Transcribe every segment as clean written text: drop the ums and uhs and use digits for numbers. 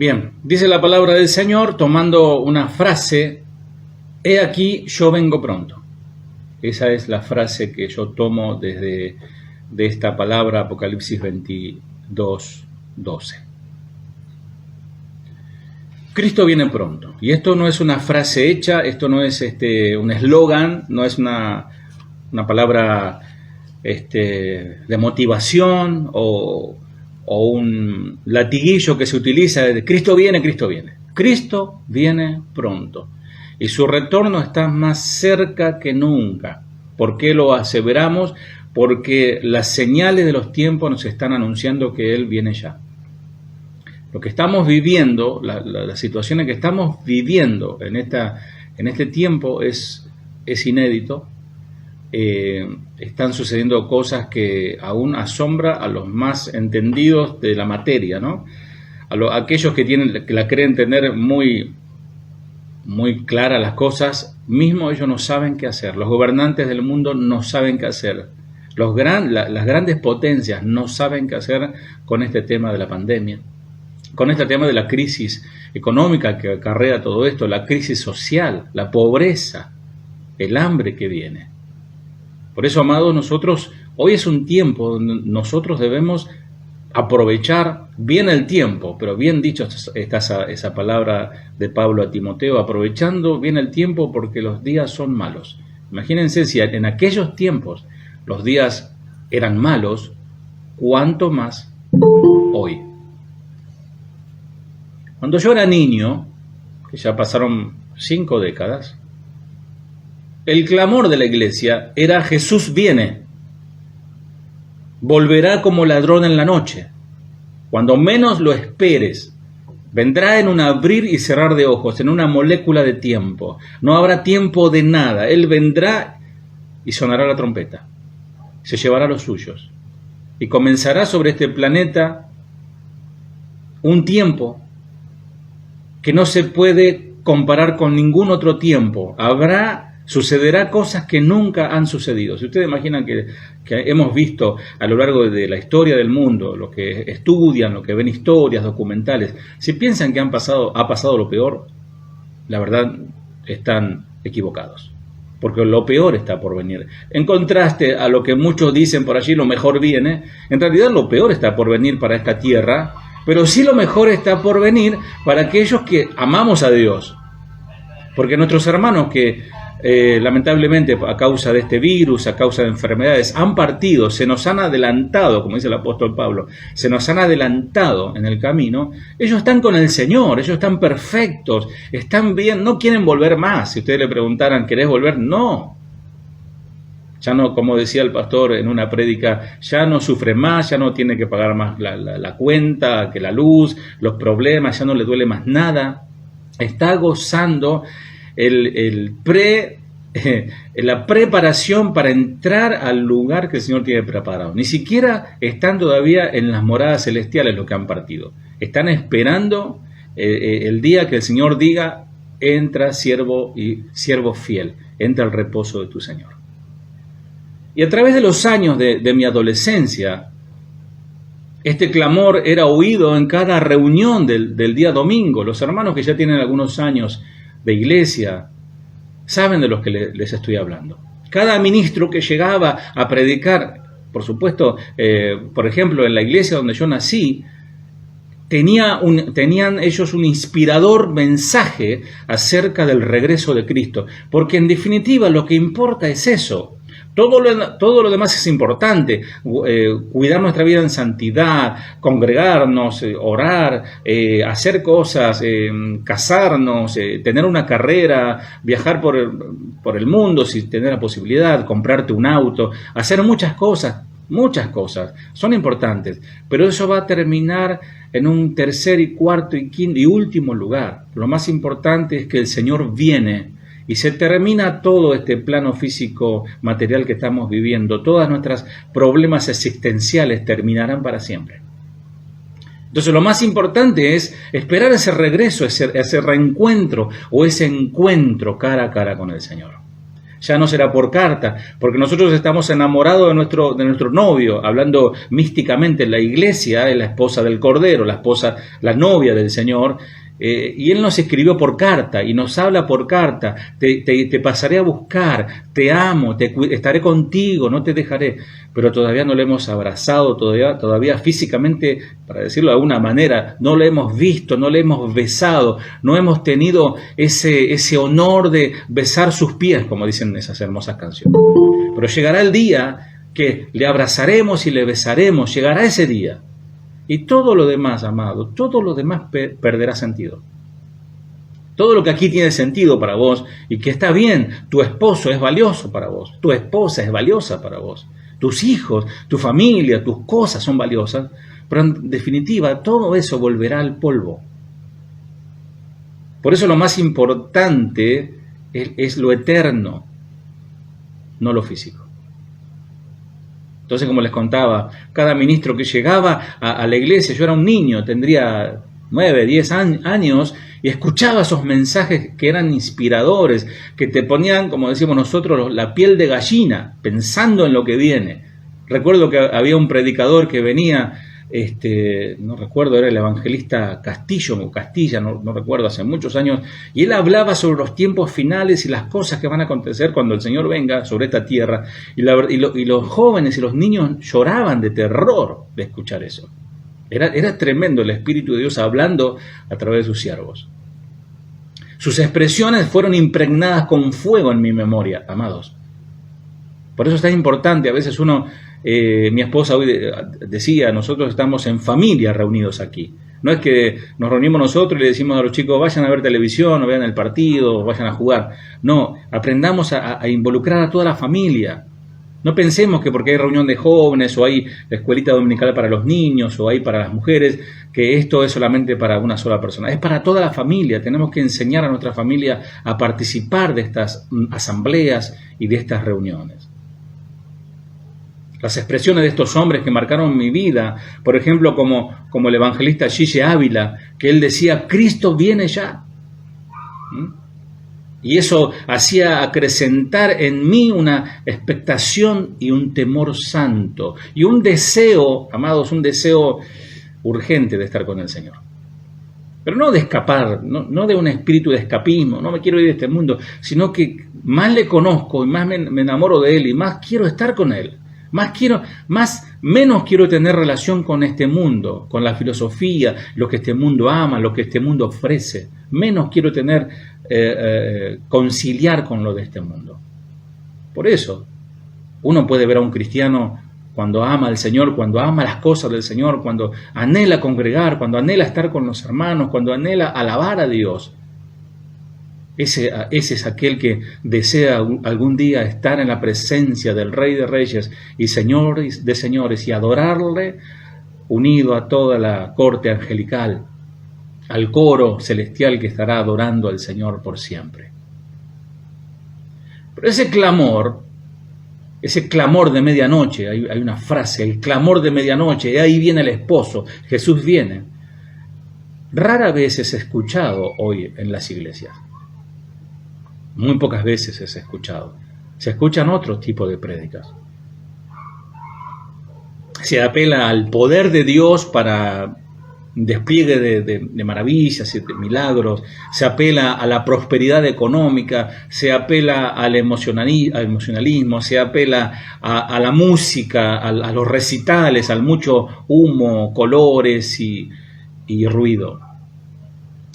Bien, dice la palabra del Señor tomando una frase: he aquí, yo vengo pronto. Esa es la frase que yo tomo de esta palabra, Apocalipsis 22:12. Cristo viene pronto. Y esto no es una frase hecha, esto no es un eslogan, no es una palabra de motivación o un latiguillo que se utiliza de Cristo viene, Cristo viene. Cristo viene pronto. Y su retorno está más cerca que nunca. ¿Por qué lo aseveramos? Porque las señales de los tiempos nos están anunciando que Él viene ya. Lo que estamos viviendo, las situaciones que estamos viviendo en este tiempo es inédito. Están sucediendo cosas que aún asombra a los más entendidos de la materia, ¿no? Aquellos que la creen tener muy claras las cosas, mismo ellos no saben qué hacer. Los gobernantes del mundo no saben qué hacer. Las grandes potencias no saben qué hacer con este tema de la pandemia, con este tema de la crisis económica que acarrea todo esto, la crisis social, la pobreza, el hambre que viene. Por eso, amados, hoy es un tiempo donde nosotros debemos aprovechar bien el tiempo, pero bien dicho está esa palabra de Pablo a Timoteo, aprovechando bien el tiempo porque los días son malos. Imagínense si en aquellos tiempos los días eran malos, ¿cuánto más hoy? Cuando yo era niño, que ya pasaron 5 décadas, el clamor de la iglesia era: Jesús viene, volverá como ladrón en la noche, cuando menos lo esperes, vendrá en un abrir y cerrar de ojos, en una molécula de tiempo, no habrá tiempo de nada, Él vendrá y sonará la trompeta, se llevará a los suyos, y comenzará sobre este planeta un tiempo que no se puede comparar con ningún otro tiempo. Sucederá cosas que nunca han sucedido. Si ustedes imaginan que hemos visto a lo largo de la historia del mundo, lo que estudian, lo que ven historias, documentales, si piensan que ha pasado lo peor, la verdad están equivocados. Porque lo peor está por venir. En contraste a lo que muchos dicen por allí, lo mejor viene, en realidad lo peor está por venir para esta tierra, pero sí lo mejor está por venir para aquellos que amamos a Dios. Porque nuestros hermanos que lamentablemente a causa de este virus, a causa de enfermedades, han partido, se nos han adelantado, como dice el apóstol Pablo, se nos han adelantado en el camino, ellos están con el Señor, ellos están perfectos, están bien, no quieren volver más. Si ustedes le preguntaran, ¿querés volver? No. Ya no, como decía el pastor en una prédica, ya no sufre más, ya no tiene que pagar más la cuenta, que la luz, los problemas, ya no le duele más nada. Está gozando la preparación para entrar al lugar que el Señor tiene preparado. Ni siquiera están todavía en las moradas celestiales los que han partido. Están esperando el día que el Señor diga: entra siervo fiel, entra al reposo de tu Señor. Y a través de los años de mi adolescencia, este clamor era oído en cada reunión del día domingo. Los hermanos que ya tienen algunos años de iglesia saben de los que les estoy hablando. Cada ministro que llegaba a predicar, por supuesto, por ejemplo, en la iglesia donde yo nací, tenían ellos un inspirador mensaje acerca del regreso de Cristo, porque en definitiva lo que importa es eso. Todo lo demás es importante, cuidar nuestra vida en santidad, congregarnos, orar, hacer cosas, casarnos, tener una carrera, viajar por el mundo si tener la posibilidad, comprarte un auto, hacer muchas cosas son importantes, pero eso va a terminar en un tercer y cuarto y quinto y último lugar. Lo más importante es que el Señor viene y se termina todo este plano físico material que estamos viviendo. Todas nuestras problemas existenciales terminarán para siempre. Entonces lo más importante es esperar ese regreso, ese reencuentro o ese encuentro cara a cara con el Señor. ya no será por carta, porque nosotros estamos enamorados de nuestro novio, hablando místicamente. La iglesia es la esposa del Cordero, la novia del Señor, y Él nos escribió por carta y nos habla por carta. Te pasaré a buscar, te amo, estaré contigo, no te dejaré. Pero todavía no lo hemos abrazado, todavía físicamente, para decirlo de alguna manera, no lo hemos visto, no lo hemos besado, no hemos tenido ese honor de besar sus pies, como dicen esas hermosas canciones. Pero llegará el día que le abrazaremos y le besaremos, llegará ese día. Y todo lo demás, amado, todo lo demás perderá sentido. Todo lo que aquí tiene sentido para vos y que está bien, tu esposo es valioso para vos, tu esposa es valiosa para vos, tus hijos, tu familia, tus cosas son valiosas, pero en definitiva todo eso volverá al polvo. Por eso lo más importante es lo eterno, no lo físico. Entonces, como les contaba, cada ministro que llegaba a la iglesia, yo era un niño, tendría 9, 10 años, y escuchaba esos mensajes que eran inspiradores, que te ponían, como decimos nosotros, la piel de gallina, pensando en lo que viene. Recuerdo que había un predicador que venía, no recuerdo, era el evangelista Castillo o Castilla, no recuerdo, hace muchos años, y él hablaba sobre los tiempos finales y las cosas que van a acontecer cuando el Señor venga sobre esta tierra, y los jóvenes y los niños lloraban de terror de escuchar eso. Era tremendo el Espíritu de Dios hablando a través de sus siervos. Sus expresiones fueron impregnadas con fuego en mi memoria, amados. Por eso es tan importante, a veces mi esposa hoy decía, nosotros estamos en familia reunidos aquí. No es que nos reunimos nosotros y le decimos a los chicos, vayan a ver televisión, o vean el partido, o vayan a jugar. No, aprendamos a involucrar a toda la familia. No pensemos que porque hay reunión de jóvenes, o hay escuelita dominical para los niños, o hay para las mujeres, que esto es solamente para una sola persona. Es para toda la familia. Tenemos que enseñar a nuestra familia a participar de estas asambleas y de estas reuniones. Las expresiones de estos hombres que marcaron mi vida, por ejemplo, como el evangelista Gigi Ávila, que él decía, Cristo viene ya. Y eso hacía acrecentar en mí una expectación y un temor santo. Y un deseo, amados, un deseo urgente de estar con el Señor. Pero no de escapar, no de un espíritu de escapismo, no me quiero ir de este mundo, sino que más le conozco y más me enamoro de Él y más quiero estar con Él. Menos quiero tener relación con este mundo, con la filosofía, lo que este mundo ama, lo que este mundo ofrece. Menos quiero conciliar con lo de este mundo. Por eso, uno puede ver a un cristiano cuando ama al Señor, cuando ama las cosas del Señor, cuando anhela congregar, cuando anhela estar con los hermanos, cuando anhela alabar a Dios. Ese es aquel que desea algún día estar en la presencia del Rey de Reyes y Señor de Señores y adorarle unido a toda la corte angelical, al coro celestial que estará adorando al Señor por siempre. Pero ese clamor de medianoche, hay una frase, el clamor de medianoche, y ahí viene el esposo, Jesús viene, rara vez es escuchado hoy en las iglesias. Muy pocas veces es escuchado. Se escuchan otro tipo de prédicas. Se apela al poder de Dios para despliegue de maravillas y de milagros. Se apela a la prosperidad económica. Se apela al emocionalismo. Se apela a la música, a los recitales, al mucho humo, colores y ruido.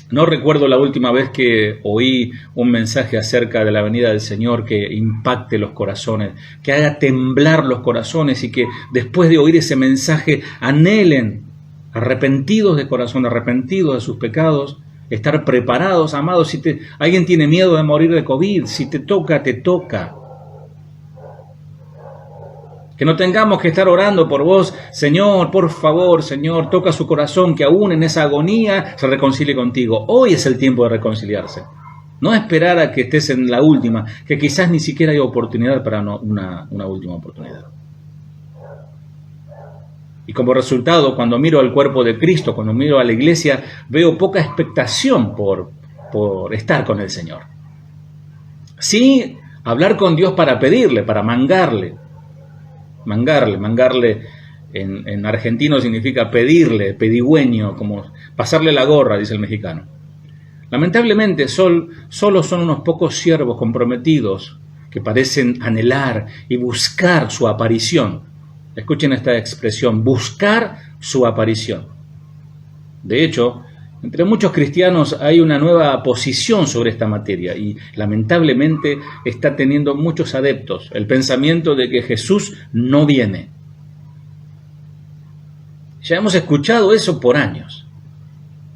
No recuerdo la última vez que oí un mensaje acerca de la venida del Señor que impacte los corazones, que haga temblar los corazones y que después de oír ese mensaje anhelen, arrepentidos de corazón, arrepentidos de sus pecados, estar preparados, amados. Si alguien tiene miedo de morir de COVID, si te toca, te toca. Que no tengamos que estar orando por vos, Señor, por favor, Señor, toca su corazón, que aún en esa agonía se reconcilie contigo. Hoy es el tiempo de reconciliarse. No esperar a que estés en la última, que quizás ni siquiera hay oportunidad para una última oportunidad. Y como resultado, cuando miro al cuerpo de Cristo, cuando miro a la iglesia, veo poca expectación por estar con el Señor. Sí, Hablar con Dios para pedirle, para mangarle. Mangarle en argentino significa pedirle, pedigüeño, como pasarle la gorra, dice el mexicano. Lamentablemente solo son unos pocos siervos comprometidos que parecen anhelar y buscar su aparición. Escuchen esta expresión, buscar su aparición. De hecho, entre muchos cristianos hay una nueva posición sobre esta materia y lamentablemente está teniendo muchos adeptos el pensamiento de que Jesús no viene. Ya hemos escuchado eso por años.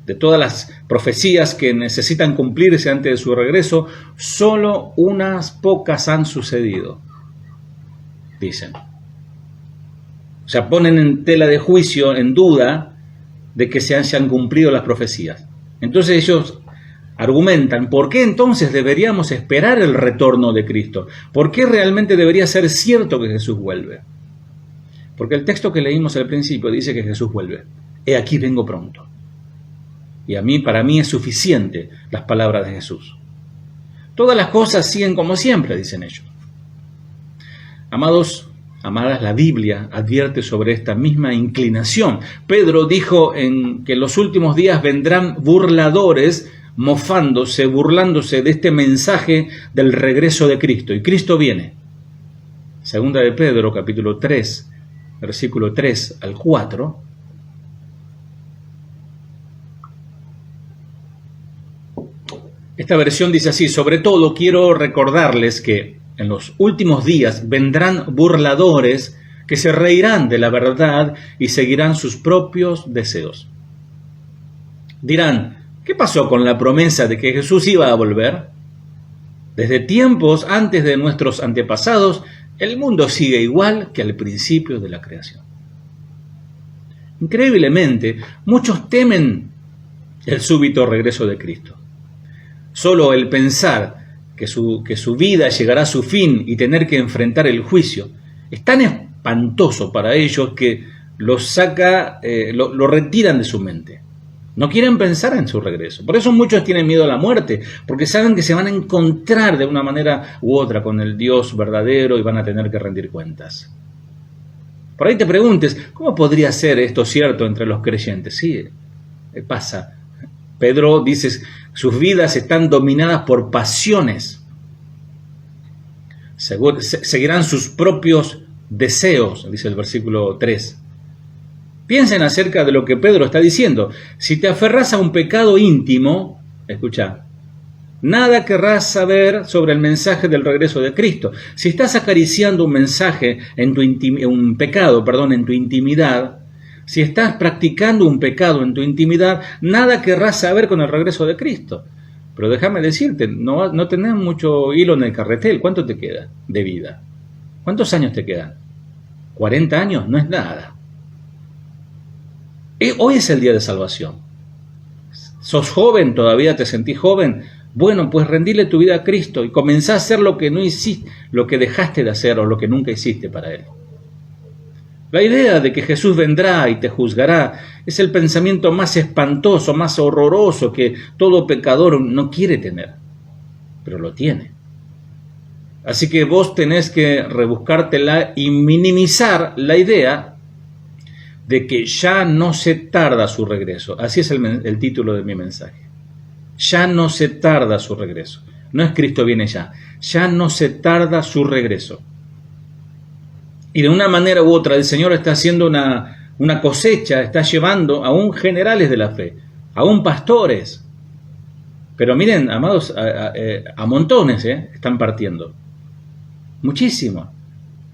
De todas las profecías que necesitan cumplirse antes de su regreso, solo unas pocas han sucedido, dicen. O sea, ponen en tela de juicio, en duda, de que se hayan cumplido las profecías. Entonces ellos argumentan, ¿por qué entonces deberíamos esperar el retorno de Cristo? ¿Por qué realmente debería ser cierto que Jesús vuelve? Porque el texto que leímos al principio dice que Jesús vuelve. He aquí vengo pronto. Y para mí es suficiente las palabras de Jesús. Todas las cosas siguen como siempre, dicen ellos. Amados, amadas, la Biblia advierte sobre esta misma inclinación. Pedro dijo que en los últimos días vendrán burladores, burlándose de este mensaje del regreso de Cristo. Y Cristo viene. Segunda de Pedro, capítulo 3, versículo 3 al 4. Esta versión dice así: sobre todo quiero recordarles que en los últimos días vendrán burladores que se reirán de la verdad y seguirán sus propios deseos. Dirán, ¿qué pasó con la promesa de que Jesús iba a volver? Desde tiempos antes de nuestros antepasados, el mundo sigue igual que al principio de la creación. Increíblemente, muchos temen el súbito regreso de Cristo. Solo el pensar que su vida llegará a su fin y tener que enfrentar el juicio es tan espantoso para ellos que lo retiran de su mente. No quieren pensar en su regreso. Por eso muchos tienen miedo a la muerte, porque saben que se van a encontrar de una manera u otra con el Dios verdadero y van a tener que rendir cuentas. Por ahí te preguntes, ¿cómo podría ser esto cierto entre los creyentes? Sí, pasa. Pedro dice, sus vidas están dominadas por pasiones. Seguirán sus propios deseos, dice el versículo 3. Piensen acerca de lo que Pedro está diciendo. Si te aferras a un pecado íntimo, escucha, nada querrás saber sobre el mensaje del regreso de Cristo. Si estás acariciando un mensaje en tu intimidad, si estás practicando un pecado en tu intimidad, nada querrás saber con el regreso de Cristo. Pero déjame decirte, no tenés mucho hilo en el carretel. ¿Cuánto te queda de vida? ¿Cuántos años te quedan? 40 años no es nada. Hoy es el día de salvación. ¿Sos joven? ¿Todavía te sentís joven? Bueno, pues rendile tu vida a Cristo y comenzá a hacer lo que no hiciste, lo que dejaste de hacer o lo que nunca hiciste para Él. La idea de que Jesús vendrá y te juzgará es el pensamiento más espantoso, más horroroso que todo pecador no quiere tener, pero lo tiene. Así que vos tenés que rebuscártela y minimizar la idea de que ya no se tarda su regreso. Así es el título de mi mensaje. Ya no se tarda su regreso. No es Cristo viene ya. Ya no se tarda su regreso. Y de una manera u otra el Señor está haciendo una cosecha, está llevando aún generales de la fe, aún pastores. Pero miren, amados, a montones están partiendo. Muchísimo.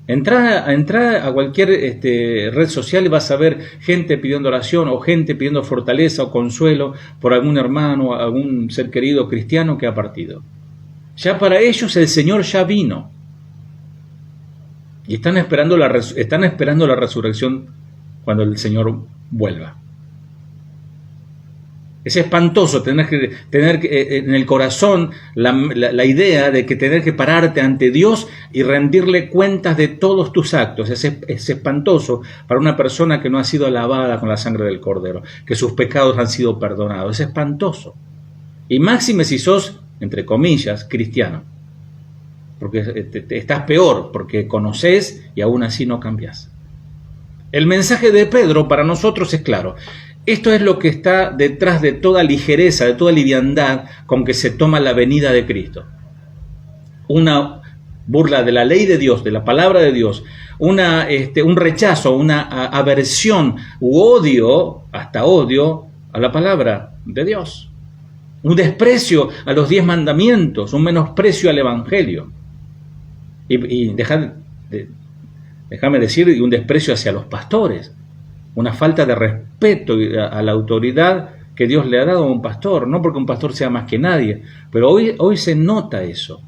Entrá a cualquier red social y vas a ver gente pidiendo oración o gente pidiendo fortaleza o consuelo por algún hermano o algún ser querido cristiano que ha partido. Ya para ellos el Señor ya vino. Y están esperando la resurrección cuando el Señor vuelva. Es espantoso tener en el corazón la idea de que tener que pararte ante Dios y rendirle cuentas de todos tus actos. Es espantoso para una persona que no ha sido lavada con la sangre del Cordero, que sus pecados han sido perdonados. Es espantoso. Y máxime si sos, entre comillas, cristiano. porque estás peor, porque conoces y aún así no cambias. El mensaje de Pedro para nosotros es claro. Esto es lo que está detrás de toda ligereza, de toda liviandad con que se toma la venida de Cristo. Una burla de la ley de Dios, de la palabra de Dios, un rechazo, una aversión u odio, hasta odio, a la palabra de Dios. Un desprecio a los 10 mandamientos, un menosprecio al Evangelio. Y déjame decir, y un desprecio hacia los pastores. Una falta de respeto a la autoridad que Dios le ha dado a un pastor. No porque un pastor sea más que nadie, pero hoy se nota eso.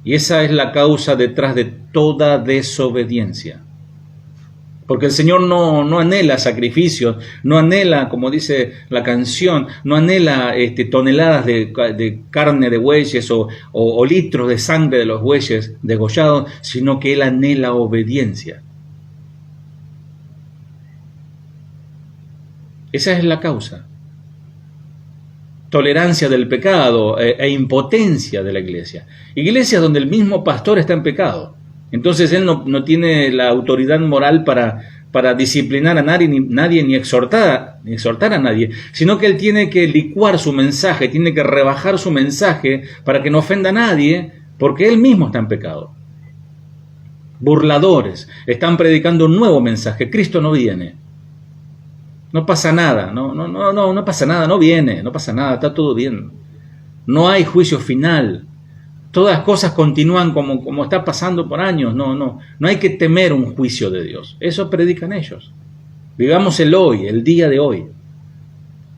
Y esa es la causa detrás de toda desobediencia. Porque el Señor no anhela sacrificios, no anhela, como dice la canción, no anhela toneladas de carne de bueyes o litros de sangre de los bueyes degollados, sino que Él anhela obediencia. Esa es la causa. Tolerancia del pecado e impotencia de la iglesia. Iglesias donde el mismo pastor está en pecado. Entonces él no tiene la autoridad moral para disciplinar a nadie ni exhortar a nadie, sino que él tiene que licuar su mensaje, tiene que rebajar su mensaje para que no ofenda a nadie, porque él mismo está en pecado. Burladores, están predicando un nuevo mensaje. Cristo no viene. No pasa nada, no pasa nada, no viene, no pasa nada, está todo bien. No hay juicio final. Todas las cosas continúan como está pasando por años. No hay que temer un juicio de Dios. Eso predican ellos. Vivamos el hoy, el día de hoy.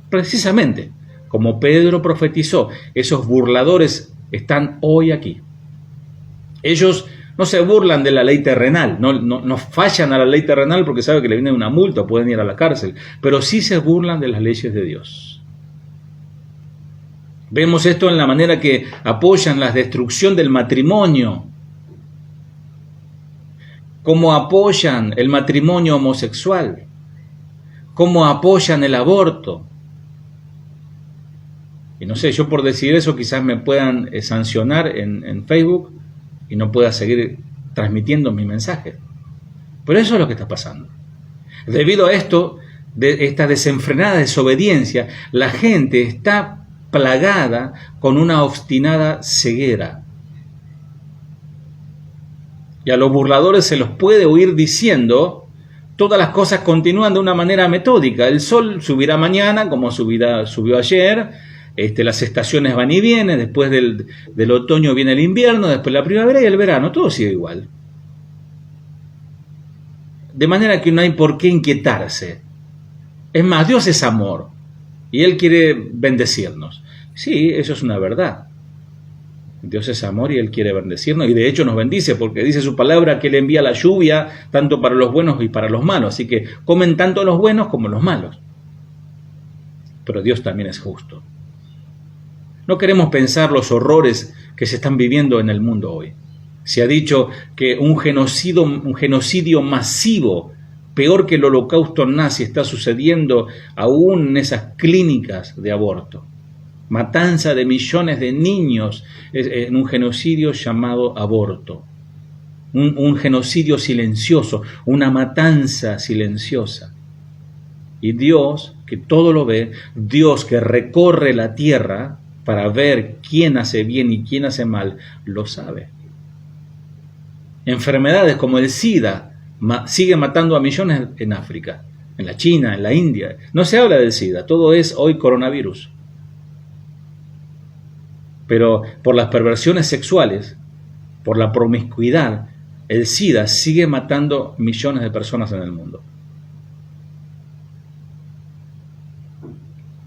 Precisamente, como Pedro profetizó, esos burladores están hoy aquí. Ellos no se burlan de la ley terrenal, no fallan a la ley terrenal porque saben que le viene una multa, pueden ir a la cárcel, pero sí se burlan de las leyes de Dios. Vemos esto en la manera que apoyan la destrucción del matrimonio, cómo apoyan el matrimonio homosexual, cómo apoyan el aborto. Y no sé, yo por decir eso quizás me puedan sancionar en Facebook y no pueda seguir transmitiendo mi mensaje. Pero eso es lo que está pasando. Debido a esto, de esta desenfrenada desobediencia, la gente está plagada con una obstinada ceguera. Y a los burladores se los puede oír diciendo, todas las cosas continúan de una manera metódica. El sol subirá mañana como subió ayer. Las estaciones van y vienen, después del otoño viene el invierno, después la primavera y el verano, todo sigue igual. De manera que no hay por qué inquietarse. Es más, Dios es amor y Él quiere bendecirnos. Sí, eso es una verdad. Dios es amor y Él quiere bendecirnos y de hecho nos bendice porque dice su palabra que Él envía la lluvia tanto para los buenos y para los malos. Así que comen tanto los buenos como los malos. Pero Dios también es justo. No queremos pensar los horrores que se están viviendo en el mundo hoy. Se ha dicho que un genocidio masivo, peor que el holocausto nazi, está sucediendo aún en esas clínicas de aborto. Matanza de millones de niños en un genocidio llamado aborto. Un genocidio silencioso, una matanza silenciosa. Y Dios, que todo lo ve, Dios que recorre la tierra para ver quién hace bien y quién hace mal, lo sabe. Enfermedades como el SIDA sigue matando a millones en África, en la China, en la India. No se habla del SIDA, todo es hoy coronavirus. Pero por las perversiones sexuales, por la promiscuidad, el SIDA sigue matando millones de personas en el mundo.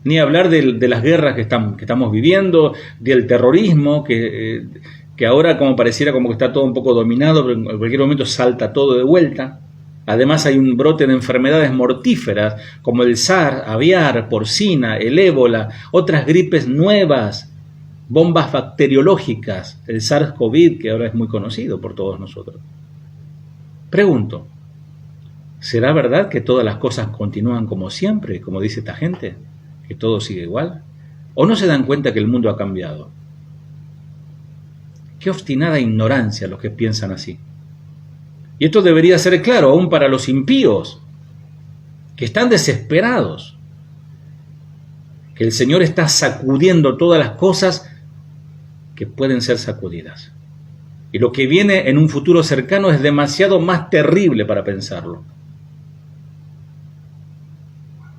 Ni hablar de las guerras que estamos viviendo, del terrorismo, que ahora como pareciera como que está todo un poco dominado, pero en cualquier momento salta todo de vuelta. Además hay un brote de enfermedades mortíferas, como el SARS, aviar, porcina, el ébola, otras gripes nuevas, bombas bacteriológicas, el SARS-CoV, que ahora es muy conocido por todos nosotros. Pregunto, ¿será verdad que todas las cosas continúan como siempre, como dice esta gente? ¿Que todo sigue igual? ¿O no se dan cuenta que el mundo ha cambiado? Qué obstinada ignorancia los que piensan así. Y esto debería ser claro aún para los impíos, que están desesperados, que el Señor está sacudiendo todas las cosas que pueden ser sacudidas. Y lo que viene en un futuro cercano es demasiado más terrible para pensarlo.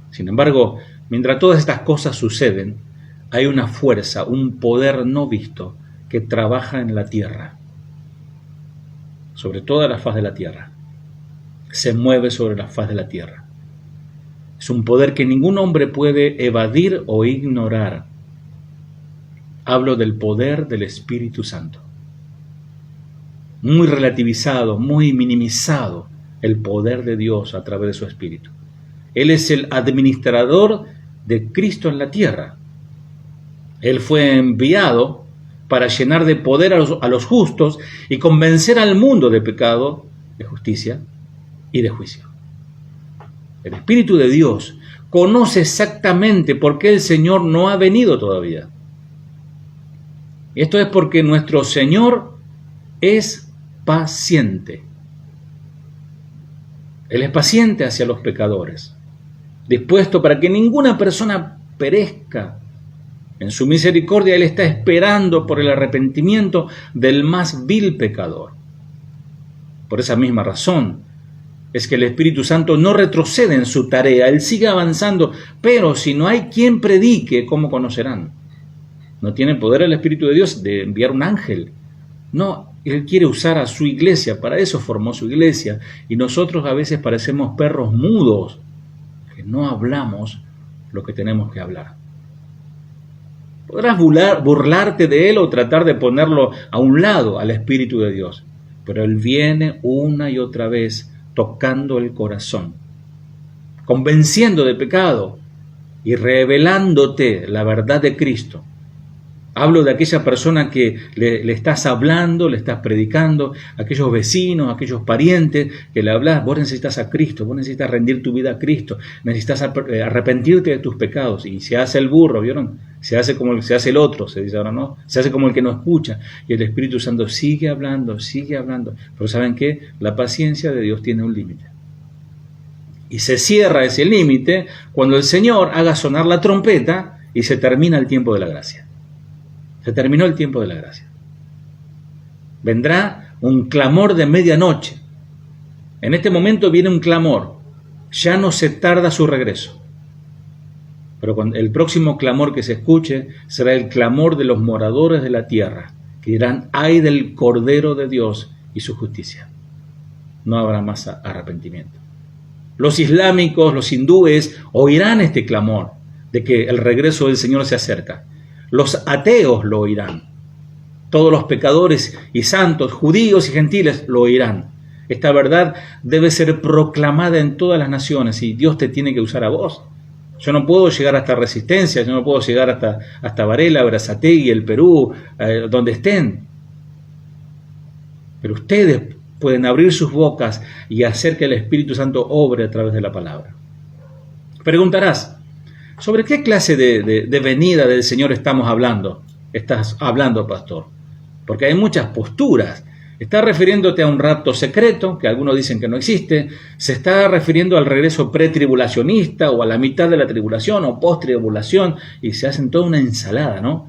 Sin embargo, mientras todas estas cosas suceden, hay una fuerza, un poder no visto que trabaja en la tierra, sobre toda la faz de la tierra. Se mueve sobre la faz de la tierra. Es un poder que ningún hombre puede evadir o ignorar. Hablo del poder del Espíritu Santo. Muy relativizado, muy minimizado el poder de Dios a través de su Espíritu. Él es el administrador de Cristo en la tierra. Él fue enviado para llenar de poder a los justos y convencer al mundo de pecado, de justicia y de juicio. El Espíritu de Dios conoce exactamente por qué el Señor no ha venido todavía. Esto es porque nuestro Señor es paciente. Él es paciente hacia los pecadores, dispuesto para que ninguna persona perezca. En su misericordia Él está esperando por el arrepentimiento del más vil pecador. Por esa misma razón es que el Espíritu Santo no retrocede en su tarea, Él sigue avanzando, pero si no hay quien predique, ¿cómo conocerán? No tiene poder el Espíritu de Dios de enviar un ángel. No, Él quiere usar a su iglesia, para eso formó su iglesia, y nosotros a veces parecemos perros mudos, que no hablamos lo que tenemos que hablar. Podrás burlarte de Él o tratar de ponerlo a un lado al Espíritu de Dios, pero Él viene una y otra vez tocando el corazón, convenciendo de pecado y revelándote la verdad de Cristo. Hablo de aquella persona que le estás hablando, le estás predicando, aquellos vecinos, aquellos parientes que le hablas, vos necesitas a Cristo, vos necesitas rendir tu vida a Cristo, necesitas arrepentirte de tus pecados. Y se hace el burro, ¿vieron? Se hace como se hace el otro, se dice ahora, ¿no? Se hace como el que no escucha. Y el Espíritu Santo sigue hablando. Pero ¿saben qué? La paciencia de Dios tiene un límite. Y se cierra ese límite cuando el Señor haga sonar la trompeta y se termina el tiempo de la gracia. Se terminó el tiempo de la gracia. Vendrá un clamor de medianoche. En este momento viene un clamor. Ya no se tarda su regreso. Pero el próximo clamor que se escuche será el clamor de los moradores de la tierra, que dirán, ay del Cordero de Dios y su justicia. No habrá más arrepentimiento. Los islámicos, los hindúes, oirán este clamor de que el regreso del Señor se acerca. Los ateos lo oirán. Todos los pecadores y santos, judíos y gentiles lo oirán. Esta verdad debe ser proclamada en todas las naciones y Dios te tiene que usar a vos. Yo no puedo llegar hasta Resistencia, yo no puedo llegar hasta Varela, Berazategui, el Perú, donde estén. Pero ustedes pueden abrir sus bocas y hacer que el Espíritu Santo obre a través de la palabra. Preguntarás, ¿sobre qué clase de venida del Señor estamos hablando? Estás hablando, pastor. Porque hay muchas posturas. ¿Está refiriéndote a un rapto secreto, que algunos dicen que no existe? ¿Se está refiriendo al regreso pretribulacionista o a la mitad de la tribulación o post-tribulación? Y se hacen toda una ensalada, ¿no?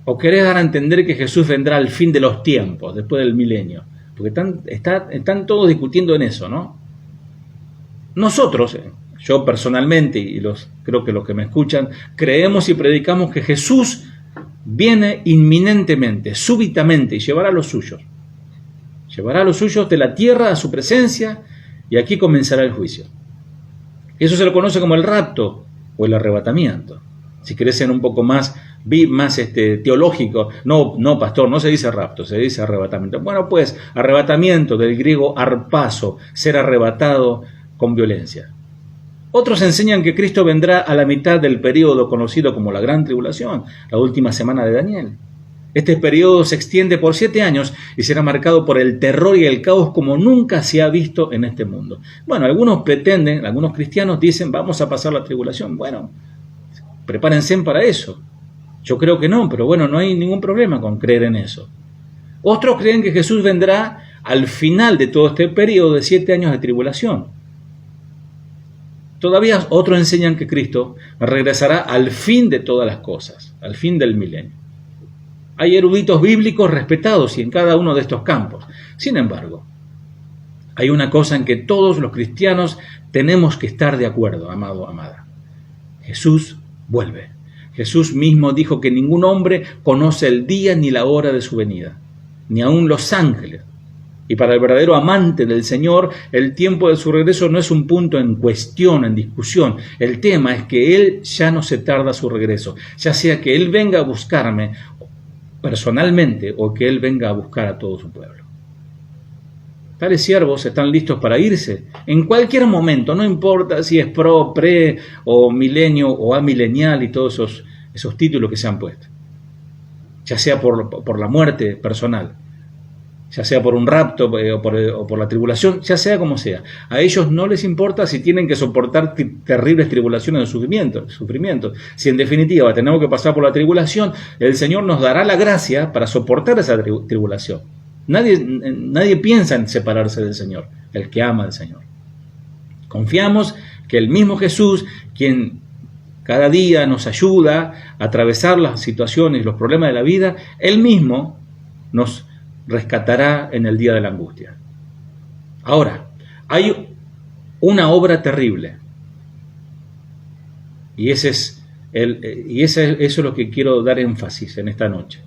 ¿O querés dar a entender que Jesús vendrá al fin de los tiempos, después del milenio? Porque están todos discutiendo en eso, ¿no? Nosotros, yo personalmente, y creo que los que me escuchan, creemos y predicamos que Jesús viene inminentemente, súbitamente, y llevará a los suyos. Llevará a los suyos de la tierra a su presencia, y aquí comenzará el juicio. Eso se lo conoce como el rapto o el arrebatamiento. Si querés ser un poco más teológico, no, pastor, no se dice rapto, se dice arrebatamiento. Bueno, pues, arrebatamiento, del griego arpazo, ser arrebatado con violencia. Otros enseñan que Cristo vendrá a la mitad del periodo conocido como la Gran Tribulación, la última semana de Daniel. Este periodo se extiende por 7 años y será marcado por el terror y el caos como nunca se ha visto en este mundo. Bueno, algunos cristianos dicen, vamos a pasar la tribulación. Bueno, prepárense para eso. Yo creo que no, pero bueno, no hay ningún problema con creer en eso. Otros creen que Jesús vendrá al final de todo este periodo de 7 años de tribulación. Todavía otros enseñan que Cristo regresará al fin de todas las cosas, al fin del milenio. Hay eruditos bíblicos respetados y en cada uno de estos campos. Sin embargo, hay una cosa en que todos los cristianos tenemos que estar de acuerdo, amado, amada. Jesús vuelve. Jesús mismo dijo que ningún hombre conoce el día ni la hora de su venida, ni aun los ángeles. Y para el verdadero amante del Señor, el tiempo de su regreso no es un punto en cuestión, en discusión. El tema es que Él ya no se tarda su regreso, ya sea que Él venga a buscarme personalmente o que Él venga a buscar a todo su pueblo. Tales siervos están listos para irse en cualquier momento, no importa si es pro, pre o milenio o amilenial y todos esos títulos que se han puesto. Ya sea por la muerte personal, ya sea por un rapto o por la tribulación, ya sea como sea. A ellos no les importa si tienen que soportar terribles tribulaciones o sufrimientos. Si en definitiva tenemos que pasar por la tribulación, el Señor nos dará la gracia para soportar esa tribulación. Nadie piensa en separarse del Señor, el que ama al Señor. Confiamos que el mismo Jesús, quien cada día nos ayuda a atravesar las situaciones y los problemas de la vida, Él mismo nos rescatará en el día de la angustia. Ahora, hay una obra terrible. Y eso es lo que quiero dar énfasis en esta noche.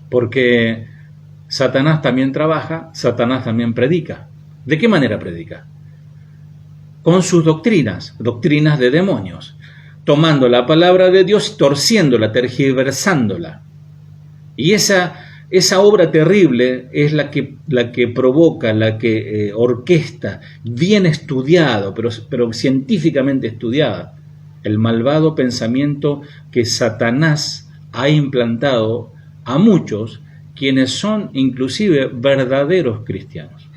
Porque Satanás también trabaja, Satanás también predica. ¿De qué manera predica? Con sus doctrinas de demonios, tomando la palabra de Dios, torciéndola, tergiversándola. Y esa obra terrible es la que provoca, la que orquesta, bien estudiado, pero científicamente estudiada, el malvado pensamiento que Satanás ha implantado a muchos, quienes son inclusive verdaderos cristianos.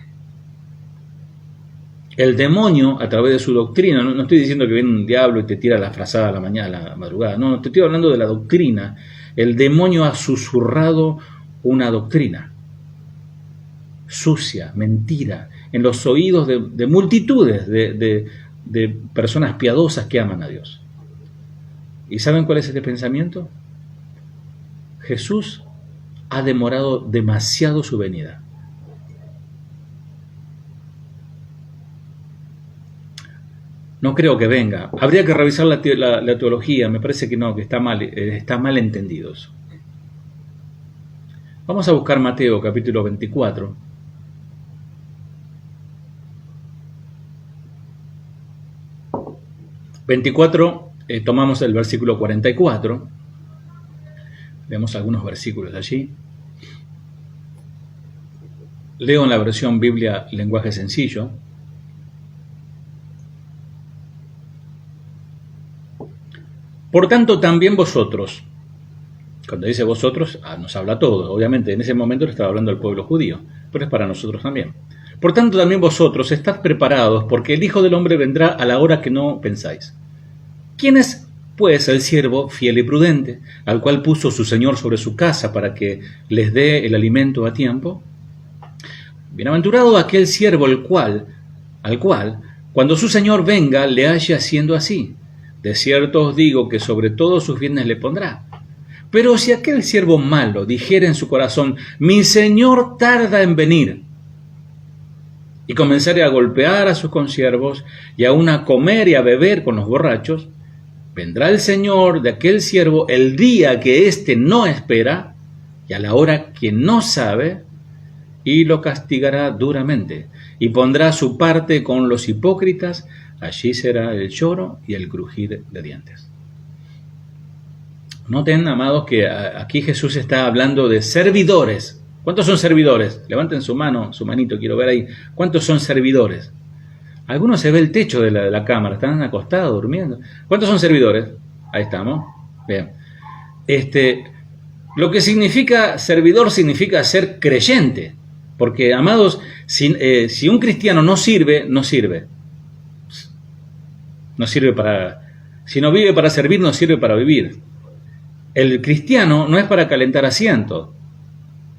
El demonio, a través de su doctrina, no estoy diciendo que viene un diablo y te tira la frazada a la mañana, a la madrugada, no, te estoy hablando de la doctrina. El demonio ha susurrado una doctrina sucia, mentira, en los oídos de multitudes de personas piadosas que aman a Dios. ¿Y saben cuál es este pensamiento? Jesús ha demorado demasiado su venida. No creo que venga. Habría que revisar la teología. Me parece que no, que está mal entendido eso. Vamos a buscar Mateo capítulo 24. Tomamos el versículo 44. Vemos algunos versículos allí. Leo en la versión Biblia lenguaje sencillo. Por tanto, también vosotros, cuando dice vosotros, nos habla a todos. Obviamente, en ese momento le estaba hablando al pueblo judío, pero es para nosotros también. Por tanto, también vosotros, estad preparados, porque el Hijo del Hombre vendrá a la hora que no pensáis. ¿Quién es, pues, el siervo fiel y prudente, al cual puso su Señor sobre su casa para que les dé el alimento a tiempo? Bienaventurado aquel siervo al cual, cuando su Señor venga, le halle haciendo así. De cierto os digo que sobre todos sus bienes le pondrá. Pero si aquel siervo malo dijere en su corazón, mi Señor tarda en venir, y comenzare a golpear a sus consiervos, y aun a comer y a beber con los borrachos, vendrá el Señor de aquel siervo el día que éste no espera, y a la hora que no sabe, y lo castigará duramente, y pondrá su parte con los hipócritas. Allí será el lloro y el crujir de dientes. Noten, amados, que aquí Jesús está hablando de servidores. ¿Cuántos son servidores? Levanten su manito, quiero ver ahí. ¿Cuántos son servidores? Algunos se ve el techo de la cámara, están acostados, durmiendo. ¿Cuántos son servidores? Ahí estamos. Bien. Lo que significa servidor significa ser creyente. Porque, amados, si un cristiano no sirve, no sirve. No sirve para Si no vive para servir, no sirve para vivir. El cristiano no es para calentar asientos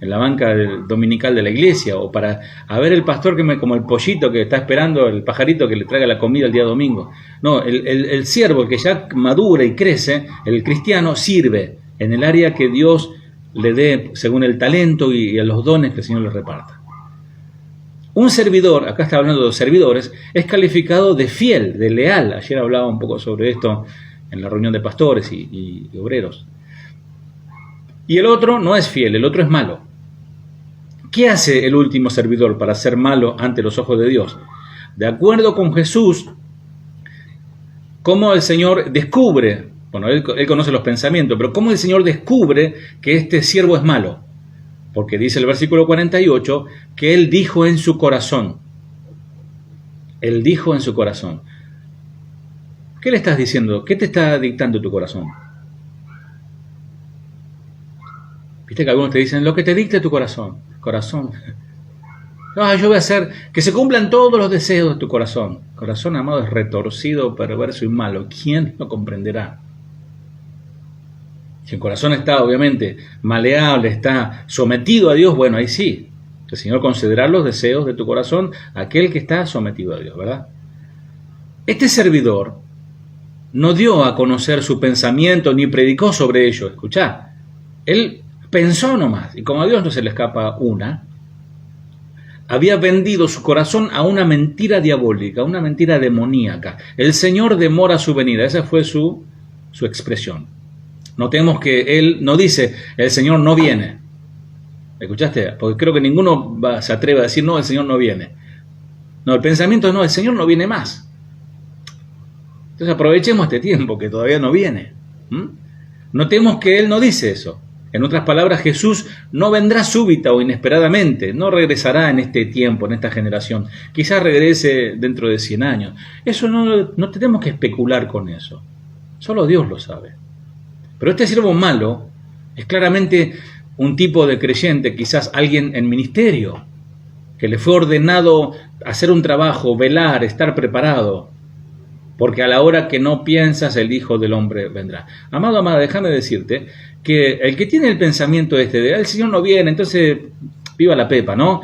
en la banca dominical de la iglesia, o para ver el pastor como el pollito que está esperando, el pajarito que le traiga la comida el día domingo. No, el siervo que ya madura y crece, el cristiano, sirve en el área que Dios le dé según el talento y a los dones que el Señor le reparta. Un servidor, acá está hablando de servidores, es calificado de fiel, de leal. Ayer hablaba un poco sobre esto en la reunión de pastores y obreros. Y el otro no es fiel, el otro es malo. ¿Qué hace el último servidor para ser malo ante los ojos de Dios? De acuerdo con Jesús, cómo el Señor descubre, bueno, él conoce los pensamientos, pero cómo el Señor descubre que este siervo es malo. Porque dice el versículo 48 que Él dijo en su corazón. Él dijo en su corazón. ¿Qué le estás diciendo? ¿Qué te está dictando tu corazón? Viste que algunos te dicen, lo que te dicte tu corazón. Corazón. No, yo voy a hacer que se cumplan todos los deseos de tu corazón. Corazón, amado, es retorcido, perverso y malo. ¿Quién lo comprenderá? Si el corazón está, obviamente, maleable, está sometido a Dios, bueno, ahí sí. El Señor concederá los deseos de tu corazón a aquel que está sometido a Dios, ¿verdad? Este servidor no dio a conocer su pensamiento ni predicó sobre ello. Escuchá, él pensó nomás, y como a Dios no se le escapa una, había vendido su corazón a una mentira diabólica, una mentira demoníaca. El Señor demora su venida, esa fue su expresión. Notemos que él no dice, el Señor no viene. ¿Escuchaste? Porque creo que ninguno se atreve a decir, no, el Señor no viene. No, el pensamiento es, no, el Señor no viene más. Entonces aprovechemos este tiempo que todavía no viene. Notemos que él no dice eso. En otras palabras, Jesús no vendrá súbita o inesperadamente, no regresará en este tiempo, en esta generación. Quizás regrese dentro de 100 años. Eso no tenemos que especular con eso. Solo Dios lo sabe. Pero este siervo malo es claramente un tipo de creyente, quizás alguien en ministerio, que le fue ordenado hacer un trabajo, velar, estar preparado, porque a la hora que no piensas, el Hijo del Hombre vendrá. Amado, amada, déjame decirte que el que tiene el pensamiento de el Señor no viene, entonces viva la pepa, ¿no?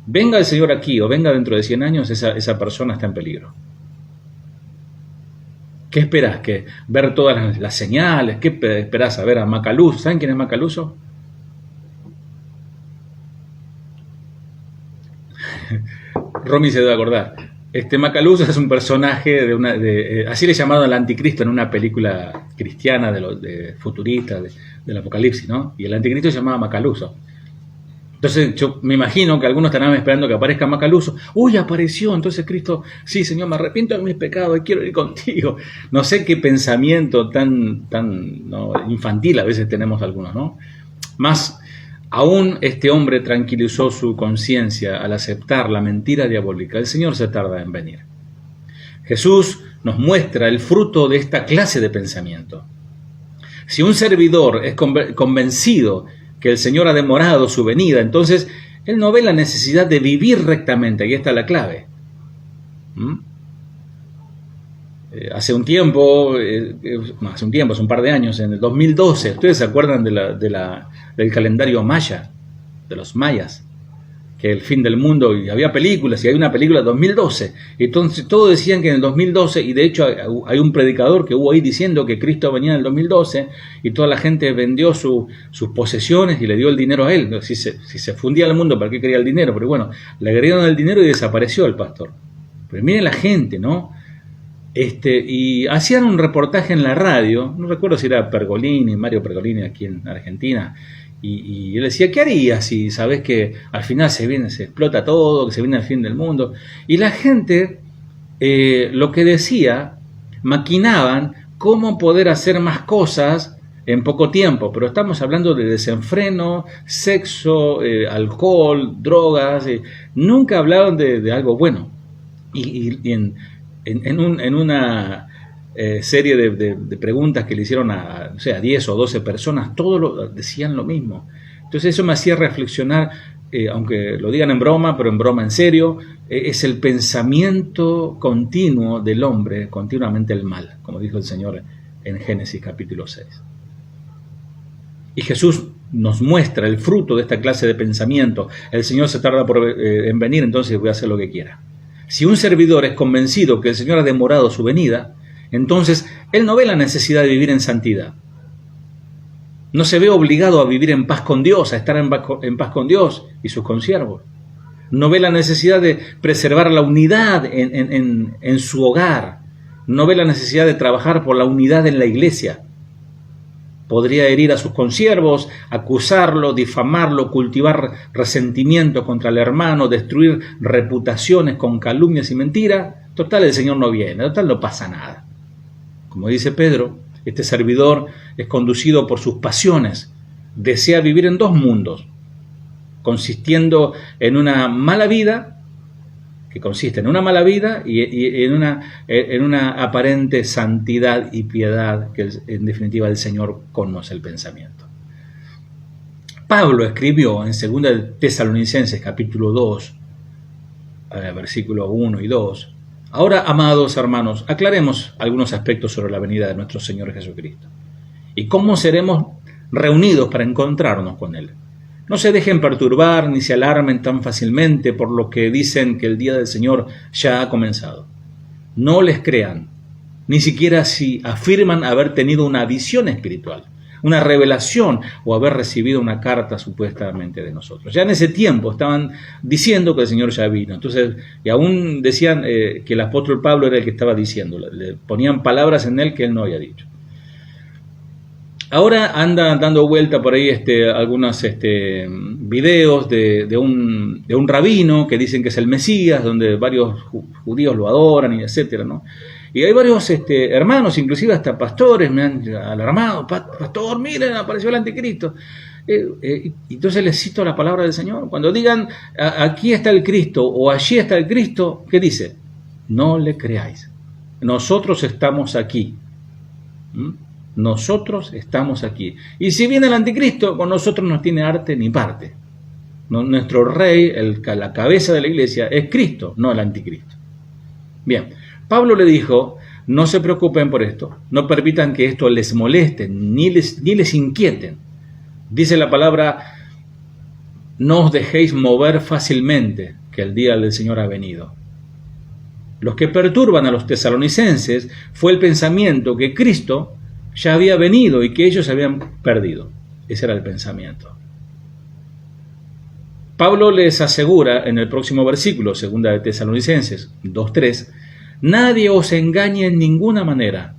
Venga el Señor aquí o venga dentro de 100 años, esa persona está en peligro. ¿Qué esperás? ¿Que ver todas las señales? ¿Qué esperás a ver a Macaluso? ¿Saben quién es Macaluso? Romy se debe acordar. Macaluso es un personaje así le llamaron al anticristo en una película cristiana de futurista del Apocalipsis, ¿no? Y el anticristo se llamaba Macaluso. Entonces yo me imagino que algunos estarán esperando que aparezca Macaluso. ¡Uy, apareció! Entonces Cristo, sí, Señor, me arrepiento de mis pecados y quiero ir contigo. No sé qué pensamiento tan ¿no? infantil a veces tenemos algunos, ¿no? Más aún este hombre tranquilizó su conciencia al aceptar la mentira diabólica. El Señor se tarda en venir. Jesús nos muestra el fruto de esta clase de pensamiento. Si un servidor es convencido que el Señor ha demorado su venida, entonces él no ve la necesidad de vivir rectamente. Aquí está la clave. Hace un tiempo, hace un par de años, en el 2012, ¿ustedes se acuerdan del calendario maya, de los mayas? Que el fin del mundo, y había películas, y hay una película de 2012, entonces todos decían que en el 2012, y de hecho hay un predicador que hubo ahí diciendo que Cristo venía en el 2012, y toda la gente vendió sus posesiones y le dio el dinero a él. Si se fundía el mundo, ¿para qué quería el dinero? Pero bueno, le agregaron el dinero y desapareció el pastor. Pero miren la gente, ¿no? Y hacían un reportaje en la radio, no recuerdo si era Mario Pergolini aquí en Argentina, y él decía, ¿qué harías si sabes que al final se explota todo, que se viene el fin del mundo? Y la gente, lo que decía, maquinaban cómo poder hacer más cosas en poco tiempo, pero estamos hablando de desenfreno, sexo, alcohol, drogas, nunca hablaron de algo bueno. Y en una serie de preguntas que le hicieron a 10 o 12 personas, todos decían lo mismo. Entonces eso me hacía reflexionar aunque lo digan en broma, pero en broma en serio, es el pensamiento continuo del hombre, continuamente el mal, como dijo el Señor en Génesis capítulo 6. Y Jesús nos muestra el fruto de esta clase de pensamiento. El Señor se tarda en venir, entonces voy a hacer lo que quiera. Si un servidor es convencido que el Señor ha demorado su venida, entonces él no ve la necesidad de vivir en santidad. No se ve obligado a vivir en paz con Dios, a estar en paz con Dios y sus consiervos. No ve la necesidad de preservar la unidad en su hogar. No ve la necesidad de trabajar por la unidad en la iglesia. Podría herir a sus consiervos, acusarlo, difamarlo, cultivar resentimiento contra el hermano, destruir reputaciones con calumnias y mentiras. Total, el Señor no viene, total, no pasa nada. Como dice Pedro, este servidor es conducido por sus pasiones, desea vivir en dos mundos, consistiendo en una mala vida, que consiste en una mala vida y en una aparente santidad y piedad, que en definitiva el Señor conoce el pensamiento. Pablo escribió en 2 Tesalonicenses capítulo 2, versículos 1 y 2, ahora, amados hermanos, aclaremos algunos aspectos sobre la venida de nuestro Señor Jesucristo y cómo seremos reunidos para encontrarnos con Él. No se dejen perturbar ni se alarmen tan fácilmente por lo que dicen que el día del Señor ya ha comenzado. No les crean, ni siquiera si afirman haber tenido una visión espiritual, una revelación o haber recibido una carta supuestamente de nosotros. Ya en ese tiempo estaban diciendo que el Señor ya vino. Entonces, y aún decían que el apóstol Pablo era el que estaba diciendo, le ponían palabras en él que él no había dicho. Ahora anda dando vuelta por ahí algunos videos de un rabino que dicen que es el Mesías, donde varios judíos lo adoran y etcétera, ¿no? Y hay varios hermanos, inclusive hasta pastores, me han alarmado, pastor, miren, apareció el anticristo. Entonces les cito la palabra del Señor. Cuando digan, aquí está el Cristo o allí está el Cristo, ¿qué dice? No le creáis. Nosotros estamos aquí. Nosotros estamos aquí. Y si viene el anticristo, con nosotros no tiene arte ni parte. Nuestro rey, la cabeza de la iglesia, es Cristo, no el anticristo. Bien, Pablo le dijo, no se preocupen por esto, no permitan que esto les moleste, ni les inquieten. Dice la palabra, no os dejéis mover fácilmente, que el día del Señor ha venido. Los que perturban a los tesalonicenses fue el pensamiento que Cristo ya había venido y que ellos habían perdido. Ese era el pensamiento. Pablo les asegura en el próximo versículo, 2 Tesalonicenses 2:3, nadie os engañe en ninguna manera.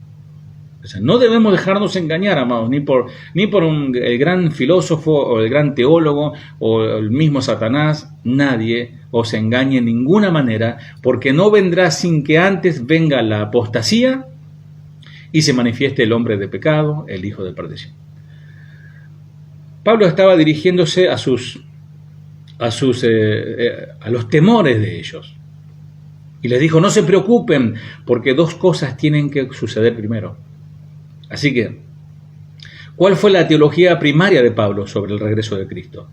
O sea, no debemos dejarnos engañar, amados, ni por el gran filósofo o el gran teólogo o el mismo Satanás. Nadie os engañe en ninguna manera, porque no vendrá sin que antes venga la apostasía y se manifieste el hombre de pecado, el hijo de perdición. Pablo estaba dirigiéndose a los temores de ellos. Y les dijo, no se preocupen, porque dos cosas tienen que suceder primero. Así que, ¿cuál fue la teología primaria de Pablo sobre el regreso de Cristo?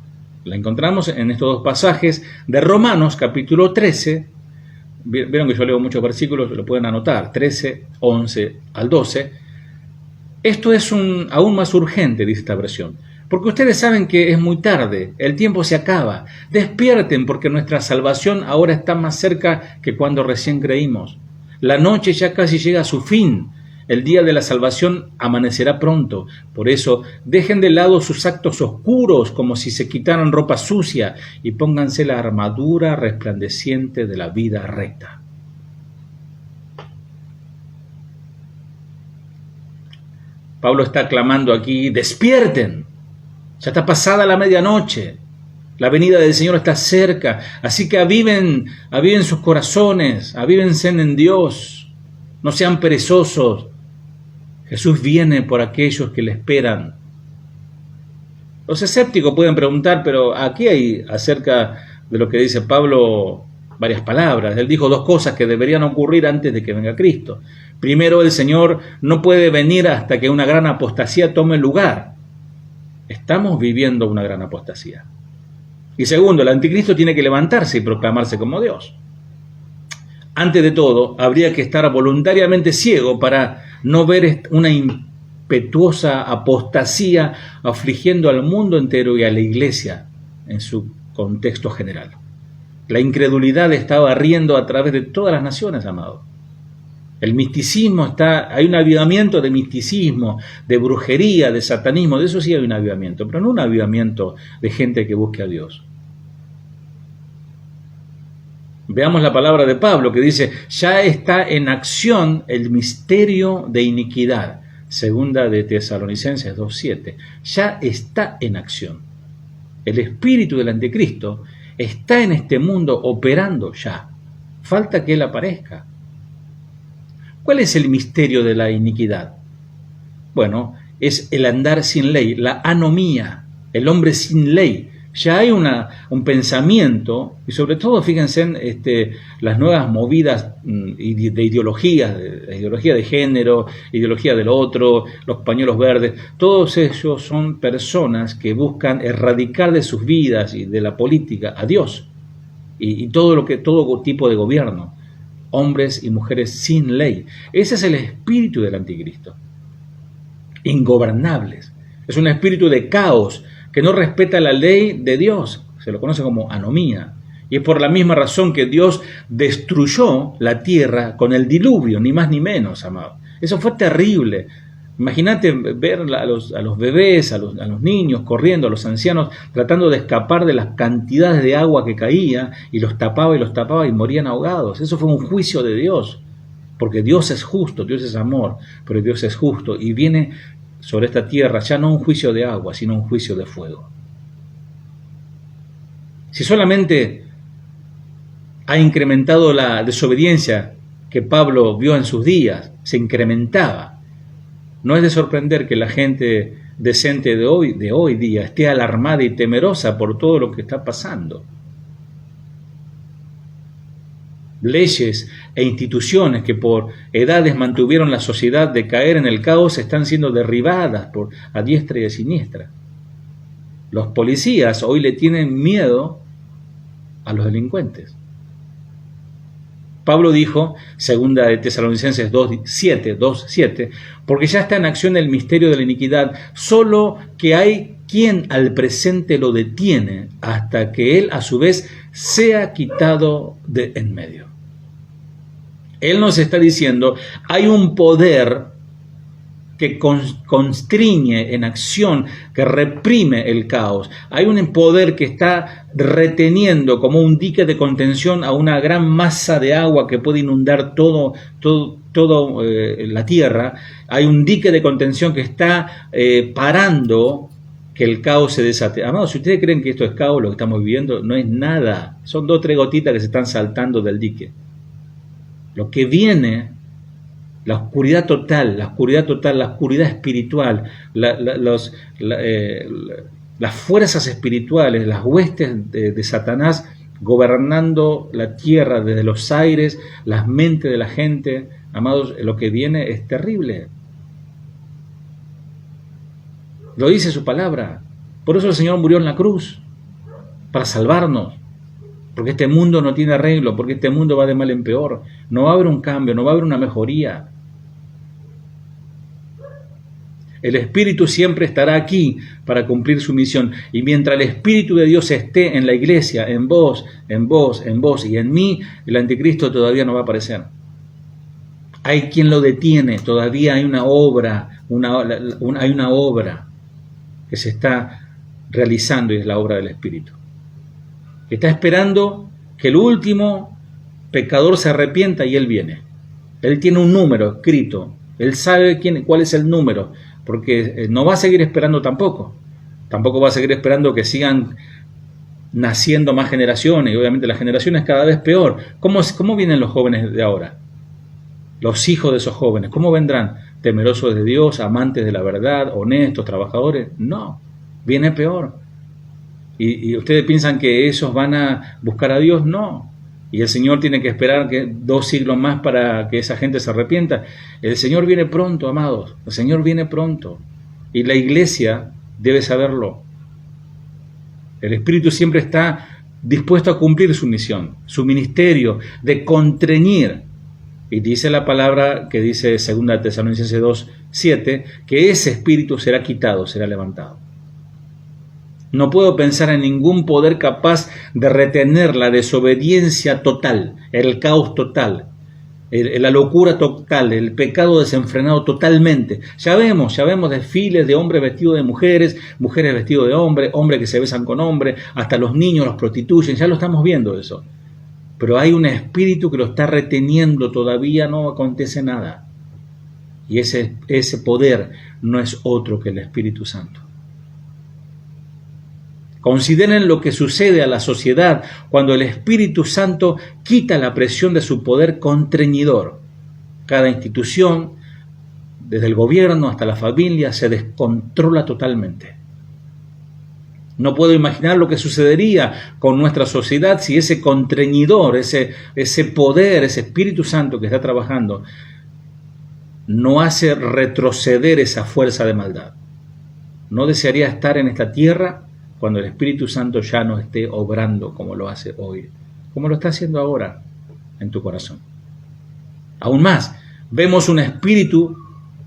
La encontramos en estos dos pasajes de Romanos, capítulo 13. Vieron que yo leo muchos versículos, lo pueden anotar, 13, 11 al 12. Esto es aún más urgente, dice esta versión, porque ustedes saben que es muy tarde, el tiempo se acaba. Despierten, porque nuestra salvación ahora está más cerca que cuando recién creímos. La noche ya casi llega a su fin. El día de la salvación amanecerá pronto. Por eso, dejen de lado sus actos oscuros como si se quitaran ropa sucia y pónganse la armadura resplandeciente de la vida recta. Pablo está clamando aquí, despierten. Ya está pasada la medianoche. La venida del Señor está cerca. Así que aviven sus corazones, avívense en Dios. No sean perezosos. Jesús viene por aquellos que le esperan. Los escépticos pueden preguntar, pero aquí hay acerca de lo que dice Pablo varias palabras. Él dijo dos cosas que deberían ocurrir antes de que venga Cristo. Primero, el Señor no puede venir hasta que una gran apostasía tome lugar. Estamos viviendo una gran apostasía. Y segundo, el anticristo tiene que levantarse y proclamarse como Dios. Antes de todo, habría que estar voluntariamente ciego para no ver una impetuosa apostasía afligiendo al mundo entero y a la iglesia en su contexto general. La incredulidad está barriendo a través de todas las naciones, amado. El misticismo hay un avivamiento de misticismo, de brujería, de satanismo, de eso sí hay un avivamiento, pero no un avivamiento de gente que busque a Dios. Veamos la palabra de Pablo que dice, ya está en acción el misterio de iniquidad. Segunda de Tesalonicenses 2:7. Ya está en acción. El espíritu del anticristo está en este mundo operando ya. Falta que él aparezca. ¿Cuál es el misterio de la iniquidad? Bueno, es el andar sin ley, la anomía, el hombre sin ley. Ya hay un pensamiento, y sobre todo, fíjense en las nuevas movidas de ideologías, la ideología de género, ideología del otro, los pañuelos verdes, todos ellos son personas que buscan erradicar de sus vidas y de la política a Dios y todo tipo de gobierno, hombres y mujeres sin ley. Ese es el espíritu del anticristo, ingobernables, es un espíritu de caos, que no respeta la ley de Dios, se lo conoce como anomía, y es por la misma razón que Dios destruyó la tierra con el diluvio, ni más ni menos, amado. Eso fue terrible. Imagínate ver a los bebés, a los niños corriendo, a los ancianos tratando de escapar de las cantidades de agua que caía y los tapaba y morían ahogados. Eso fue un juicio de Dios, porque Dios es justo, Dios es amor, pero Dios es justo y viene sobre esta tierra ya no un juicio de agua, sino un juicio de fuego. Si solamente ha incrementado la desobediencia que Pablo vio en sus días, se incrementaba, no es de sorprender que la gente decente de hoy día esté alarmada y temerosa por todo lo que está pasando. Leyes e instituciones que por edades mantuvieron la sociedad de caer en el caos están siendo derribadas a diestra y a siniestra. Los policías hoy le tienen miedo a los delincuentes. Pablo dijo, segunda de Tesalonicenses 2:7, porque ya está en acción el misterio de la iniquidad, solo que hay quien al presente lo detiene hasta que él a su vez sea quitado de en medio. Él nos está diciendo, hay un poder que constriñe en acción, que reprime el caos. Hay un poder que está reteniendo como un dique de contención a una gran masa de agua que puede inundar todo la tierra. Hay un dique de contención que está parando que el caos se desate. Amados, si ustedes creen que esto es caos, lo que estamos viviendo, no es nada. Son 2 o 3 gotitas que se están saltando del dique. Lo que viene, la oscuridad total, la oscuridad espiritual, las fuerzas espirituales, las huestes de Satanás gobernando la tierra desde los aires, las mentes de la gente, amados, lo que viene es terrible. Lo dice su palabra. Por eso el Señor murió en la cruz, para salvarnos. Porque este mundo no tiene arreglo, porque este mundo va de mal en peor. No va a haber un cambio, no va a haber una mejoría. El Espíritu siempre estará aquí para cumplir su misión. Y mientras el Espíritu de Dios esté en la iglesia, en vos y en mí, el anticristo todavía no va a aparecer. Hay quien lo detiene, todavía hay una obra, hay una obra que se está realizando y es la obra del Espíritu. Está esperando que el último pecador se arrepienta y Él viene. Él tiene un número escrito. Él sabe cuál es el número, porque no va a seguir esperando tampoco. Tampoco va a seguir esperando que sigan naciendo más generaciones. Y obviamente las generaciones cada vez peor. ¿Cómo vienen los jóvenes de ahora? Los hijos de esos jóvenes, ¿cómo vendrán? ¿Temerosos de Dios, amantes de la verdad, honestos, trabajadores? No, viene peor. ¿Y ustedes piensan que esos van a buscar a Dios? No. Y el Señor tiene que esperar 2 siglos más para que esa gente se arrepienta. El Señor viene pronto, amados. El Señor viene pronto. Y la iglesia debe saberlo. El Espíritu siempre está dispuesto a cumplir su misión, su ministerio de constreñir. Y dice la palabra que dice 2 Tesalonicenses 2:7, que ese espíritu será quitado, será levantado. No puedo pensar en ningún poder capaz de retener la desobediencia total, el caos total, la locura total, el pecado desenfrenado totalmente. Ya vemos desfiles de hombres vestidos de mujeres, mujeres vestidos de hombres, hombres que se besan con hombres, hasta los niños los prostituyen, ya lo estamos viendo eso. Pero hay un espíritu que lo está reteniendo, todavía no acontece nada. Y ese poder no es otro que el Espíritu Santo. Consideren lo que sucede a la sociedad cuando el Espíritu Santo quita la presión de su poder constreñidor. Cada institución, desde el gobierno hasta la familia, se descontrola totalmente. No puedo imaginar lo que sucedería con nuestra sociedad si ese constreñidor, ese poder, ese Espíritu Santo que está trabajando, no hace retroceder esa fuerza de maldad. No desearía estar en esta tierra cuando el Espíritu Santo ya no esté obrando como lo hace hoy, como lo está haciendo ahora en tu corazón. Aún más, vemos un espíritu,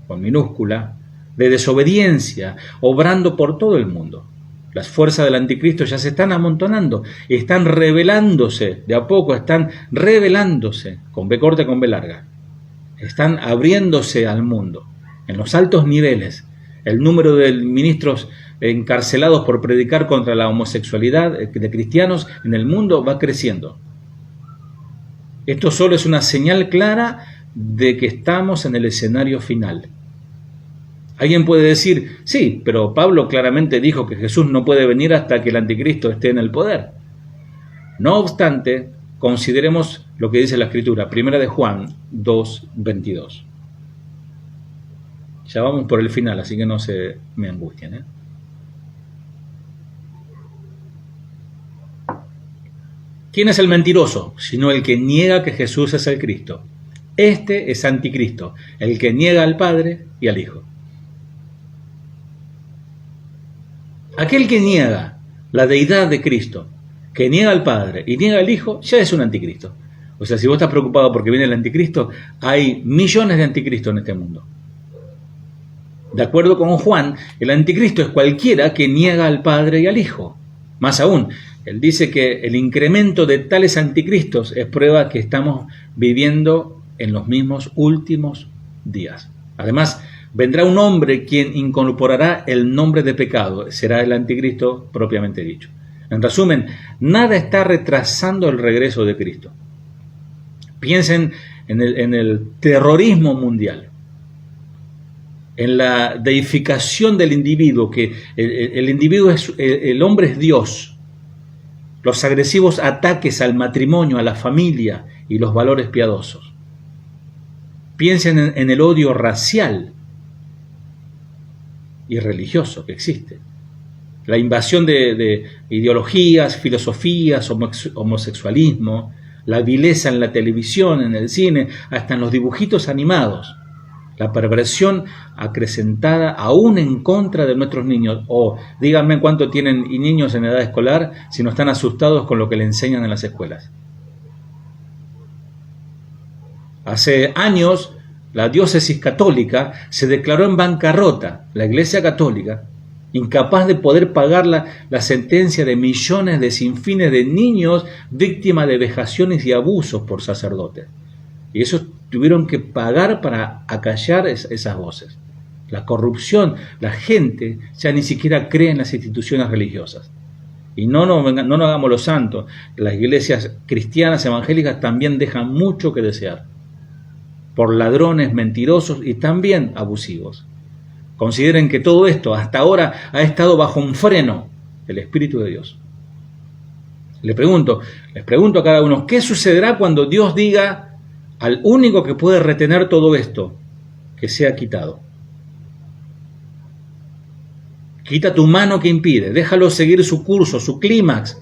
con minúscula, de desobediencia, obrando por todo el mundo. Las fuerzas del anticristo ya se están amontonando, están revelándose, de a poco están revelándose, con B corta, con B larga. Están abriéndose al mundo, en los altos niveles. El número de ministros encarcelados por predicar contra la homosexualidad de cristianos en el mundo va creciendo. Esto solo es una señal clara de que estamos en el escenario final. Alguien puede decir, sí, pero Pablo claramente dijo que Jesús no puede venir hasta que el anticristo esté en el poder. No obstante, consideremos lo que dice la Escritura, 1 de Juan 2:22. Ya vamos por el final, así que no se me angustien, ¿Quién es el mentiroso? Sino el que niega que Jesús es el Cristo. Este es anticristo, el que niega al Padre y al Hijo. Aquel que niega la deidad de Cristo, que niega al Padre y niega al Hijo, ya es un anticristo. O sea, si vos estás preocupado porque viene el anticristo, hay millones de anticristos en este mundo. De acuerdo con Juan, el anticristo es cualquiera que niega al Padre y al Hijo. Más aún, él dice que el incremento de tales anticristos es prueba que estamos viviendo en los mismos últimos días. Además, vendrá un hombre quien incorporará el nombre de pecado, será el anticristo propiamente dicho. En resumen, nada está retrasando el regreso de Cristo. Piensen en el terrorismo mundial, en la deificación del individuo, que el individuo es, el hombre es Dios, los agresivos ataques al matrimonio, a la familia y los valores piadosos. Piensen en el odio racial y religioso que existe, la invasión de ideologías, filosofías, homosexualismo, la vileza en la televisión, en el cine, hasta en los dibujitos animados. La perversión acrecentada aún en contra de nuestros niños. Díganme cuánto tienen niños en edad escolar si no están asustados con lo que le enseñan en las escuelas. Hace años la diócesis católica se declaró en bancarrota, la Iglesia Católica, incapaz de poder pagar la sentencia de millones de sinfines de niños víctimas de vejaciones y abusos por sacerdotes. Y eso tuvieron que pagar para acallar esas voces. La corrupción, la gente ya ni siquiera cree en las instituciones religiosas. Y no nos hagamos los santos. Las iglesias cristianas evangélicas también dejan mucho que desear, por ladrones, mentirosos y también abusivos. Consideren que todo esto hasta ahora ha estado bajo un freno del Espíritu de Dios. Les pregunto a cada uno, ¿qué sucederá cuando Dios diga al único que puede retener todo esto, que sea quitado? Quita tu mano que impide, déjalo seguir su curso, su clímax.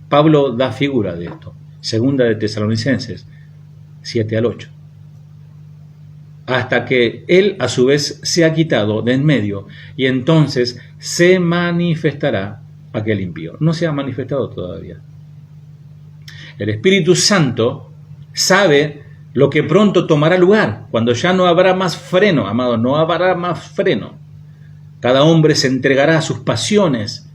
Pablo da figura de esto. 2 de Tesalonicenses 7-8. Hasta que él a su vez sea quitado de en medio, y entonces se manifestará aquel impío. No se ha manifestado todavía. El Espíritu Santo sabe lo que pronto tomará lugar, cuando ya no habrá más freno, amados, no habrá más freno. Cada hombre se entregará a sus pasiones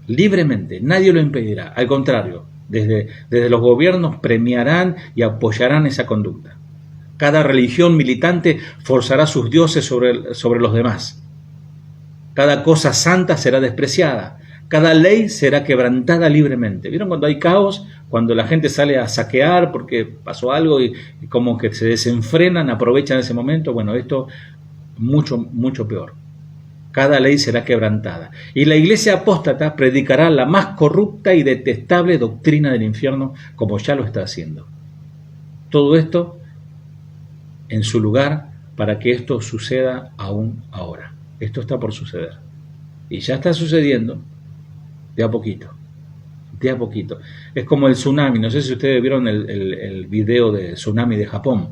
libremente, nadie lo impedirá. Al contrario, desde los gobiernos premiarán y apoyarán esa conducta. Cada religión militante forzará sus dioses sobre los demás. Cada cosa santa será despreciada. Cada ley será quebrantada libremente. ¿Vieron cuando hay caos? Cuando la gente sale a saquear porque pasó algo y como que se desenfrenan, aprovechan ese momento. Bueno, esto mucho, mucho peor. Cada ley será quebrantada. Y la iglesia apóstata predicará la más corrupta y detestable doctrina del infierno, como ya lo está haciendo. Todo esto en su lugar para que esto suceda aún ahora. Esto está por suceder. Y ya está sucediendo de a poquito. De a poquito. Es como el tsunami. No sé si ustedes vieron el video del tsunami de Japón.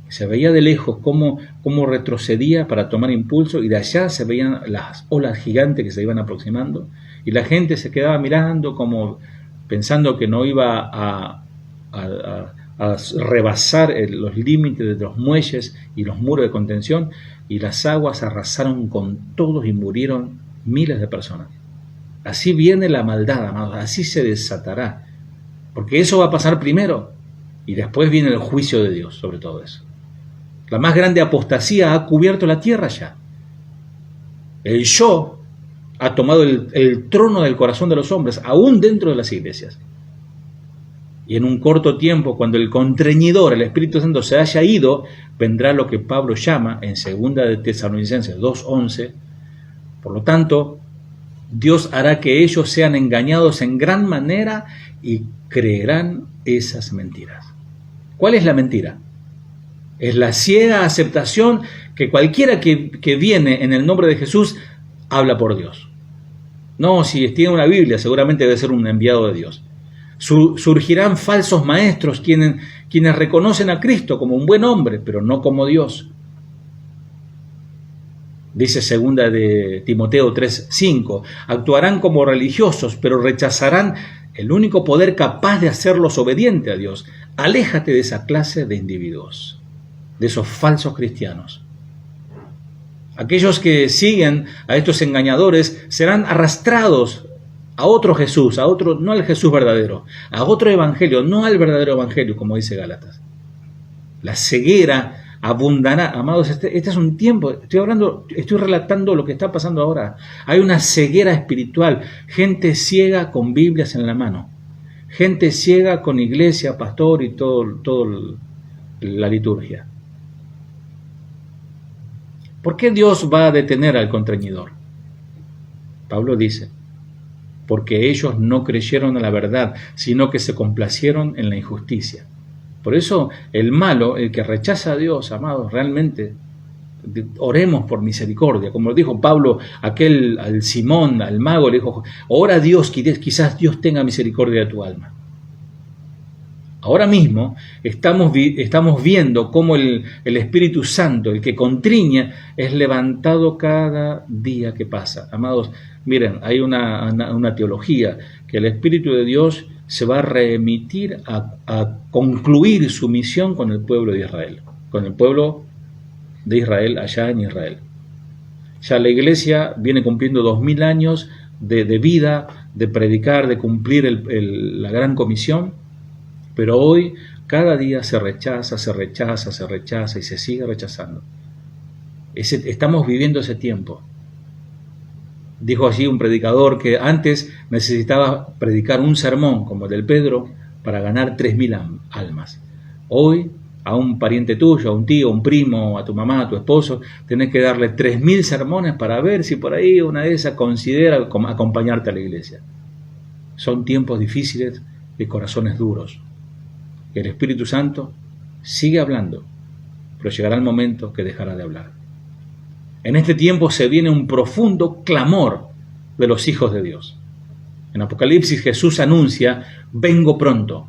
Se veía de lejos cómo retrocedía para tomar impulso y de allá se veían las olas gigantes que se iban aproximando y la gente se quedaba mirando como pensando que no iba a rebasar los límites de los muelles y los muros de contención y las aguas arrasaron con todos y murieron miles de personas. Así viene la maldad, amados, así se desatará, porque eso va a pasar primero y después viene el juicio de Dios sobre todo eso. La más grande apostasía ha cubierto la tierra ya. El yo ha tomado el trono del corazón de los hombres, aún dentro de las iglesias. Y en un corto tiempo, cuando el contrañidor, el Espíritu Santo, se haya ido, vendrá lo que Pablo llama en 2 de Tesalonicenses 2:11. Por lo tanto, Dios hará que ellos sean engañados en gran manera y creerán esas mentiras. ¿Cuál es la mentira? Es la ciega aceptación que cualquiera que viene en el nombre de Jesús habla por Dios. No, si tiene una Biblia, seguramente debe ser un enviado de Dios. Surgirán falsos maestros quienes reconocen a Cristo como un buen hombre, pero no como Dios. Dice 2 de Timoteo 3:5, actuarán como religiosos, pero rechazarán el único poder capaz de hacerlos obedientes a Dios. Aléjate de esa clase de individuos, de esos falsos cristianos. Aquellos que siguen a estos engañadores serán arrastrados a otro Jesús, a otro, no al Jesús verdadero, a otro evangelio, no al verdadero evangelio, como dice Gálatas. La ceguera abundará. Amados, este es un tiempo, estoy relatando lo que está pasando ahora. Hay una ceguera espiritual, gente ciega con Biblias en la mano, gente ciega con iglesia, pastor y todo la liturgia. ¿Por qué Dios va a detener al contrañidor? Pablo dice, porque ellos no creyeron a la verdad, sino que se complacieron en la injusticia. Por eso el malo, el que rechaza a Dios, amados, realmente oremos por misericordia. Como dijo Pablo al Simón, al mago, le dijo, ora a Dios, quizás Dios tenga misericordia de tu alma. Ahora mismo estamos viendo cómo el Espíritu Santo, el que contriña, es levantado cada día que pasa. Amados, miren, hay una teología que el Espíritu de Dios se va a remitir a concluir su misión con el pueblo de Israel, con el pueblo de Israel allá en Israel. Ya la iglesia viene cumpliendo 2000 años de vida, de predicar, de cumplir la gran comisión. Pero hoy, cada día se rechaza y se sigue rechazando. Estamos viviendo ese tiempo. Dijo allí un predicador que antes necesitaba predicar un sermón como el del Pedro para ganar 3000 almas. Hoy, a un pariente tuyo, a un tío, a un primo, a tu mamá, a tu esposo, tenés que darle 3000 sermones para ver si por ahí una de esas considera acompañarte a la iglesia. Son tiempos difíciles de corazones duros. El Espíritu Santo sigue hablando, pero llegará el momento que dejará de hablar. En este tiempo se viene un profundo clamor de los hijos de Dios. En Apocalipsis Jesús anuncia, vengo pronto.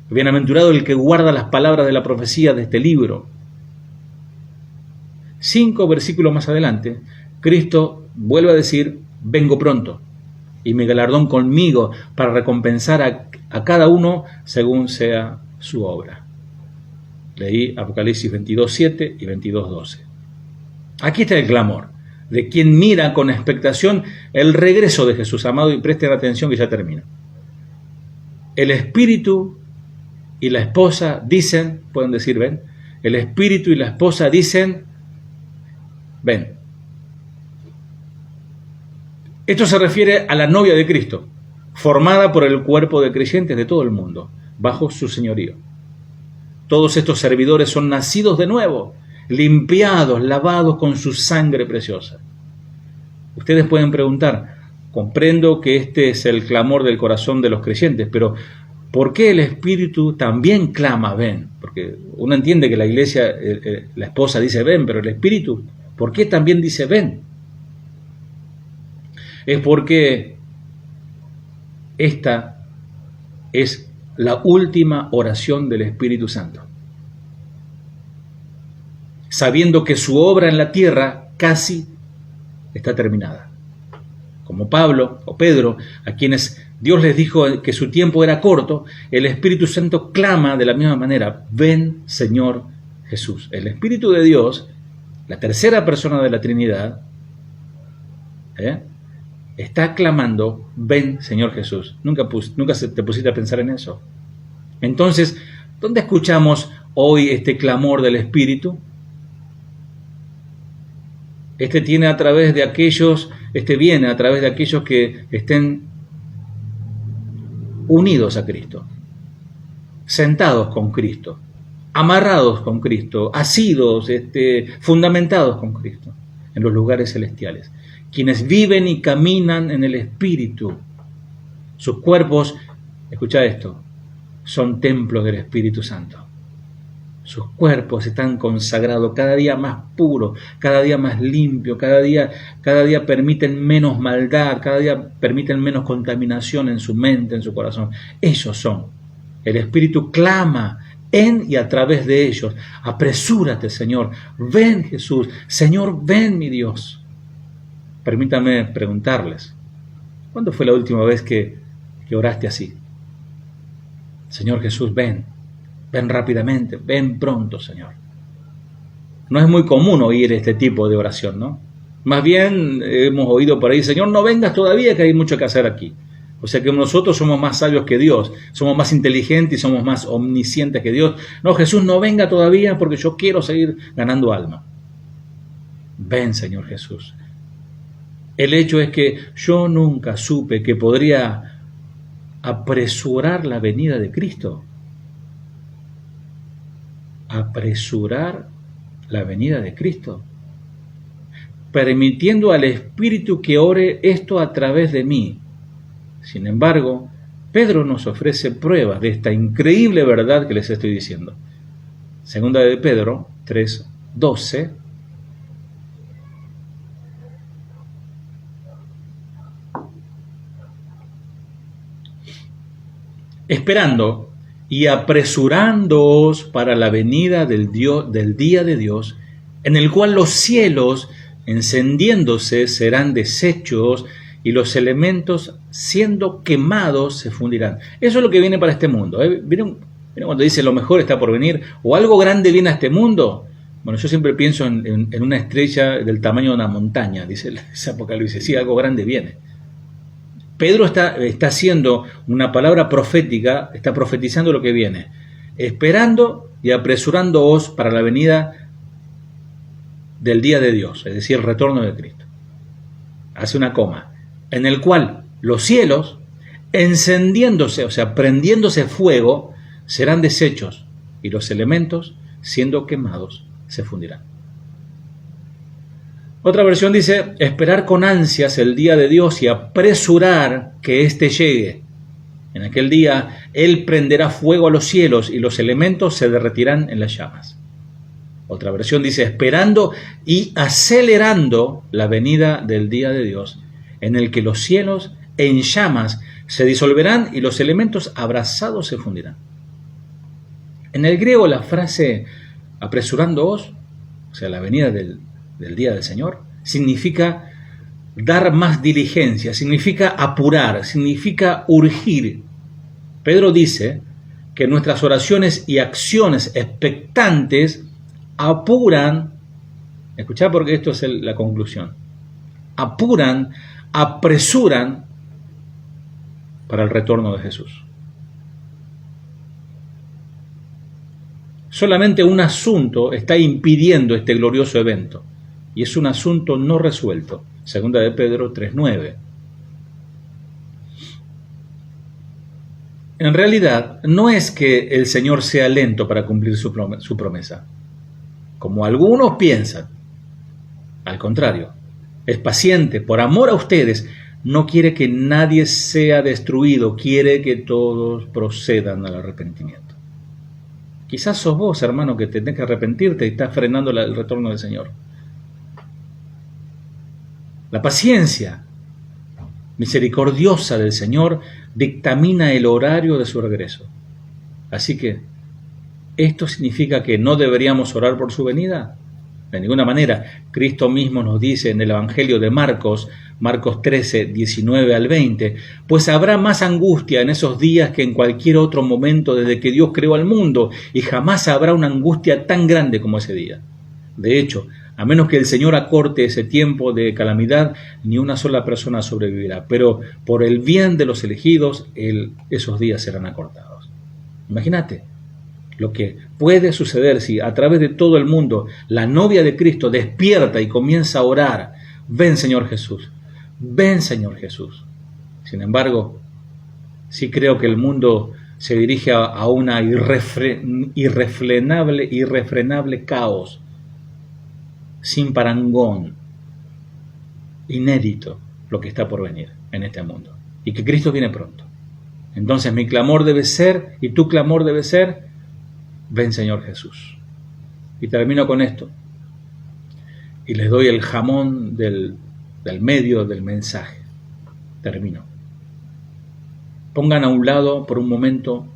Bienaventurado el que guarda las palabras de la profecía de este libro. 5 versículos más adelante, Cristo vuelve a decir, vengo pronto. y mi galardón conmigo para recompensar a cada uno según sea su obra. Leí Apocalipsis 22:7 y 22:12. Aquí está el clamor de quien mira con expectación el regreso de Jesús. Amado, y presten atención que ya termino. El Espíritu y la esposa dicen, pueden decir ven, el Espíritu y la esposa dicen ven. Esto se refiere a la novia de Cristo, formada por el cuerpo de creyentes de todo el mundo, bajo su señorío. Todos estos servidores son nacidos de nuevo, limpiados, lavados con su sangre preciosa. Ustedes pueden preguntar, comprendo que este es el clamor del corazón de los creyentes, pero ¿por qué el Espíritu también clama ven? Porque uno entiende que la iglesia, la esposa dice ven, pero el Espíritu, ¿por qué también dice ven? Es porque esta es la última oración del Espíritu Santo, sabiendo que su obra en la tierra casi está terminada. Como Pablo o Pedro, a quienes Dios les dijo que su tiempo era corto, el Espíritu Santo clama de la misma manera, ven Señor Jesús. El Espíritu de Dios, la tercera persona de la Trinidad, está clamando, ven Señor Jesús. Nunca te pusiste a pensar en eso. Entonces, ¿dónde escuchamos hoy este clamor del Espíritu? Viene a través de aquellos que estén unidos a Cristo, sentados con Cristo, amarrados con Cristo, asidos, fundamentados con Cristo, en los lugares celestiales. Quienes viven y caminan en el Espíritu, sus cuerpos, escucha esto, son templos del Espíritu Santo. Sus cuerpos están consagrados, cada día más puros, cada día más limpios, cada día permiten menos maldad, cada día permiten menos contaminación en su mente, en su corazón. Ellos son. El Espíritu clama en y a través de ellos. Apresúrate, Señor. Ven, Jesús. Señor, ven, mi Dios. Permítame preguntarles, ¿cuándo fue la última vez que oraste así? Señor Jesús, ven. Ven rápidamente, ven pronto, Señor. No es muy común oír este tipo de oración, ¿no? Más bien hemos oído por ahí, Señor, no vengas todavía que hay mucho que hacer aquí. O sea que nosotros somos más sabios que Dios, somos más inteligentes y somos más omniscientes que Dios. No, Jesús, no venga todavía porque yo quiero seguir ganando alma. Ven, Señor Jesús. El hecho es que yo nunca supe que podría apresurar la venida de Cristo. Apresurar la venida de Cristo, permitiendo al Espíritu que ore esto a través de mí. Sin embargo, Pedro nos ofrece pruebas de esta increíble verdad que les estoy diciendo. Segunda de Pedro 3:12. Esperando y apresurándoos para la venida del día de Dios, en el cual los cielos, encendiéndose, serán deshechos, y los elementos, siendo quemados, se fundirán. Eso es lo que viene para este mundo. ¿Vieron cuando dice lo mejor está por venir? ¿O algo grande viene a este mundo? Bueno, yo siempre pienso en una estrella del tamaño de una montaña, dice ese Apocalipsis. Sí, algo grande viene. Pedro está haciendo una palabra profética, está profetizando lo que viene, esperando y apresurándoos para la venida del día de Dios, es decir, el retorno de Cristo. Hace una coma, en el cual los cielos, encendiéndose, o sea, prendiéndose fuego, serán deshechos, y los elementos, siendo quemados, se fundirán. Otra versión dice, esperar con ansias el día de Dios y apresurar que éste llegue. En aquel día, Él prenderá fuego a los cielos y los elementos se derretirán en las llamas. Otra versión dice, esperando y acelerando la venida del día de Dios, en el que los cielos en llamas se disolverán y los elementos abrasados se fundirán. En el griego la frase apresurándoos, o sea, la venida del día del Señor, significa dar más diligencia, significa apurar, significa urgir. Pedro dice que nuestras oraciones y acciones expectantes apuran, escuchá porque esto es la conclusión, apuran, apresuran para el retorno de Jesús. Solamente un asunto está impidiendo este glorioso evento, y es un asunto no resuelto. Segunda de Pedro 3:9. En realidad, no es que el Señor sea lento para cumplir su promesa, como algunos piensan. Al contrario, es paciente, por amor a ustedes, no quiere que nadie sea destruido, quiere que todos procedan al arrepentimiento. Quizás sos vos, hermano, que tenés que arrepentirte y estás frenando el retorno del Señor. La paciencia misericordiosa del Señor dictamina el horario de su regreso. Así que, ¿esto significa que no deberíamos orar por su venida? De ninguna manera. Cristo mismo nos dice en el Evangelio de Marcos 13, 19 al 20, pues habrá más angustia en esos días que en cualquier otro momento desde que Dios creó al mundo, y jamás habrá una angustia tan grande como ese día. De hecho, a menos que el Señor acorte ese tiempo de calamidad, ni una sola persona sobrevivirá. Pero por el bien de los elegidos, esos días serán acortados. Imagínate lo que puede suceder si a través de todo el mundo la novia de Cristo despierta y comienza a orar: ven Señor Jesús, ven Señor Jesús. Sin embargo, sí creo que el mundo se dirige a una irrefrenable caos, sin parangón, inédito, lo que está por venir en este mundo, y que Cristo viene pronto. Entonces mi clamor debe ser, y tu clamor debe ser: ven Señor Jesús. Y termino con esto, y les doy el jamón del medio del mensaje. Termino. Pongan a un lado por un momento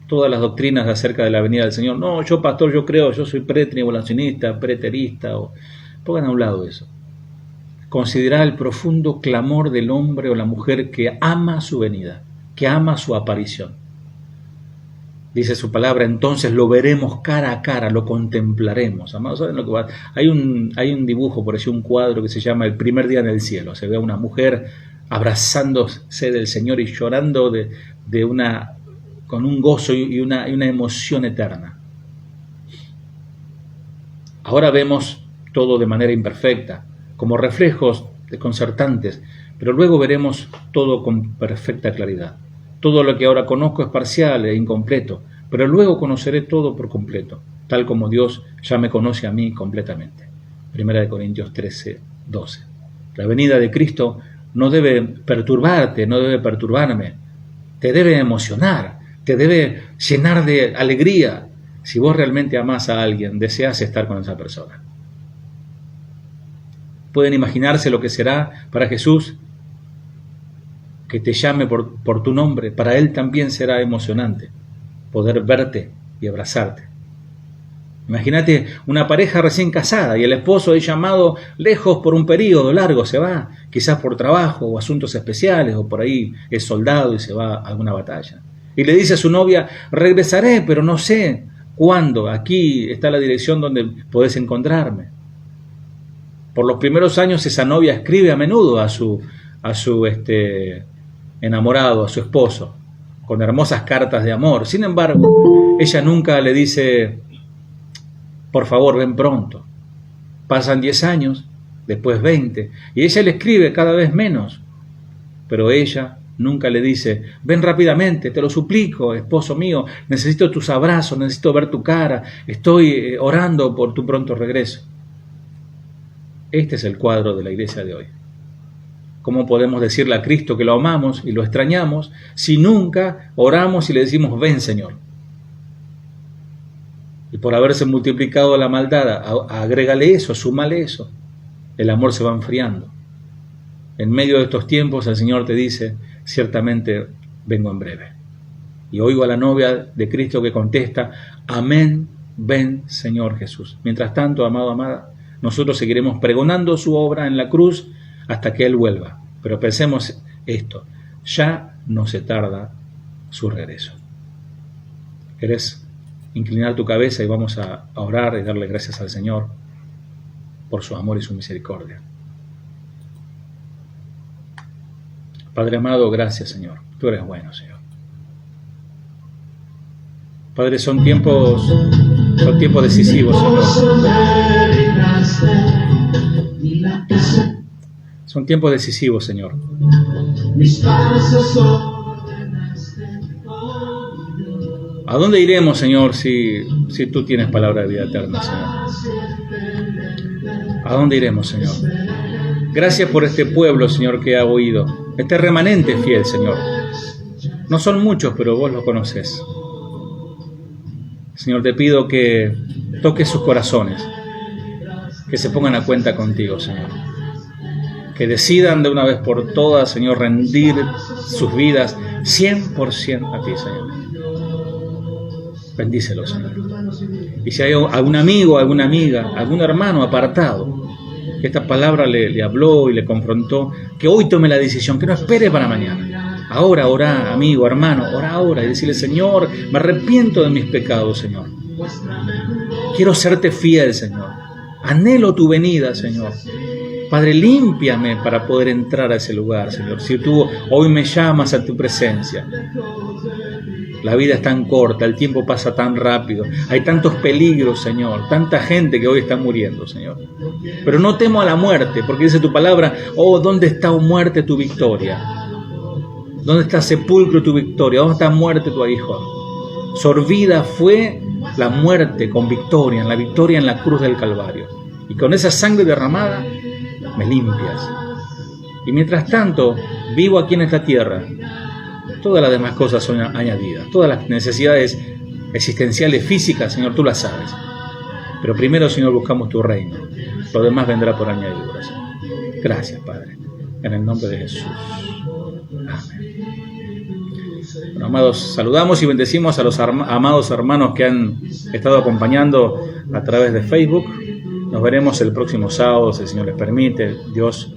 todas las doctrinas acerca de la venida del Señor. No, yo pastor, yo creo, yo soy pretribulacionista, preterista. Pongan a un lado eso. Considerad el profundo clamor del hombre o la mujer que ama su venida, que ama su aparición. Dice su palabra, entonces lo veremos cara a cara, lo contemplaremos. Amados, ¿saben lo que va? Hay un dibujo, por eso un cuadro que se llama El primer día en el cielo. Se ve a una mujer abrazándose del Señor y llorando con un gozo y una emoción eterna. Ahora vemos todo de manera imperfecta, como reflejos desconcertantes, pero luego veremos todo con perfecta claridad. Todo lo que ahora conozco es parcial e incompleto, pero luego conoceré todo por completo, tal como Dios ya me conoce a mí completamente. 1 Corintios 13, 12. La venida de Cristo no debe perturbarte, no debe perturbarme, te debe emocionar, te debe llenar de alegría. Si vos realmente amás a alguien, deseas estar con esa persona. ¿Pueden imaginarse lo que será para Jesús que te llame por tu nombre? Para Él también será emocionante poder verte y abrazarte. Imagínate una pareja recién casada y el esposo es llamado lejos por un periodo largo, se va, quizás por trabajo o asuntos especiales, o por ahí es soldado y se va a alguna batalla. Y le dice a su novia: regresaré, pero no sé cuándo, aquí está la dirección donde podés encontrarme. Por los primeros años esa novia escribe a menudo a su enamorado, a su esposo, con hermosas cartas de amor. Sin embargo, ella nunca le dice: por favor, ven pronto. Pasan 10 años, después 20, y ella le escribe cada vez menos, pero ella nunca le dice: ven rápidamente, te lo suplico, esposo mío, necesito tus abrazos, necesito ver tu cara, estoy orando por tu pronto regreso. Este es el cuadro de la iglesia de hoy. ¿Cómo podemos decirle a Cristo que lo amamos y lo extrañamos si nunca oramos y le decimos: ven Señor? Y por haberse multiplicado la maldad, agrégale eso, súmale eso. El amor se va enfriando. En medio de estos tiempos el Señor te dice: ciertamente vengo en breve. Y oigo a la novia de Cristo que contesta: amén, ven Señor Jesús. Mientras tanto, amado, amada, nosotros seguiremos pregonando su obra en la cruz, hasta que Él vuelva. Pero pensemos esto, ya no se tarda su regreso. ¿Querés inclinar tu cabeza y vamos a orar y darle gracias al Señor por su amor y su misericordia? Padre amado, gracias, Señor. Tú eres bueno, Señor. Padre, son tiempos decisivos, Señor. Son tiempos decisivos, Señor. ¿A dónde iremos, Señor, si tú tienes palabra de vida eterna, Señor? ¿A dónde iremos, Señor? Gracias por este pueblo, Señor, que ha oído. Este remanente fiel, Señor. No son muchos, pero vos los conocés. Señor, te pido que toques sus corazones, que se pongan a cuenta contigo, Señor. Que decidan de una vez por todas, Señor, rendir sus vidas 100% a ti, Señor. Bendícelo, Señor. Y si hay algún amigo, alguna amiga, algún hermano apartado, que esta palabra le habló y le confrontó, que hoy tome la decisión, que no espere para mañana. Ahora, orá, amigo, hermano, orá ahora y decirle, Señor, me arrepiento de mis pecados, Señor. Quiero serte fiel, Señor. Anhelo tu venida, Señor. Padre, límpiame para poder entrar a ese lugar, Señor. Si tú hoy me llamas a tu presencia. La vida es tan corta, el tiempo pasa tan rápido. Hay tantos peligros, Señor. Tanta gente que hoy está muriendo, Señor. Pero no temo a la muerte, porque dice tu palabra, oh, ¿dónde está, oh muerte, tu victoria? ¿Dónde está sepulcro tu victoria? ¿Dónde está muerte tu aguijón? Sorbida fue la muerte con victoria, en la victoria en la cruz del Calvario. Y con esa sangre derramada, me limpias. Y mientras tanto, vivo aquí en esta tierra. Todas las demás cosas son añadidas. Todas las necesidades existenciales, físicas, Señor, tú las sabes. Pero primero, Señor, buscamos tu reino. Lo demás vendrá por añadidura, Señor. Gracias, Padre. En el nombre de Jesús. Amén. Bueno, amados, saludamos y bendecimos a los amados hermanos que han estado acompañando a través de Facebook. Nos veremos el próximo sábado, si el Señor les permite. Dios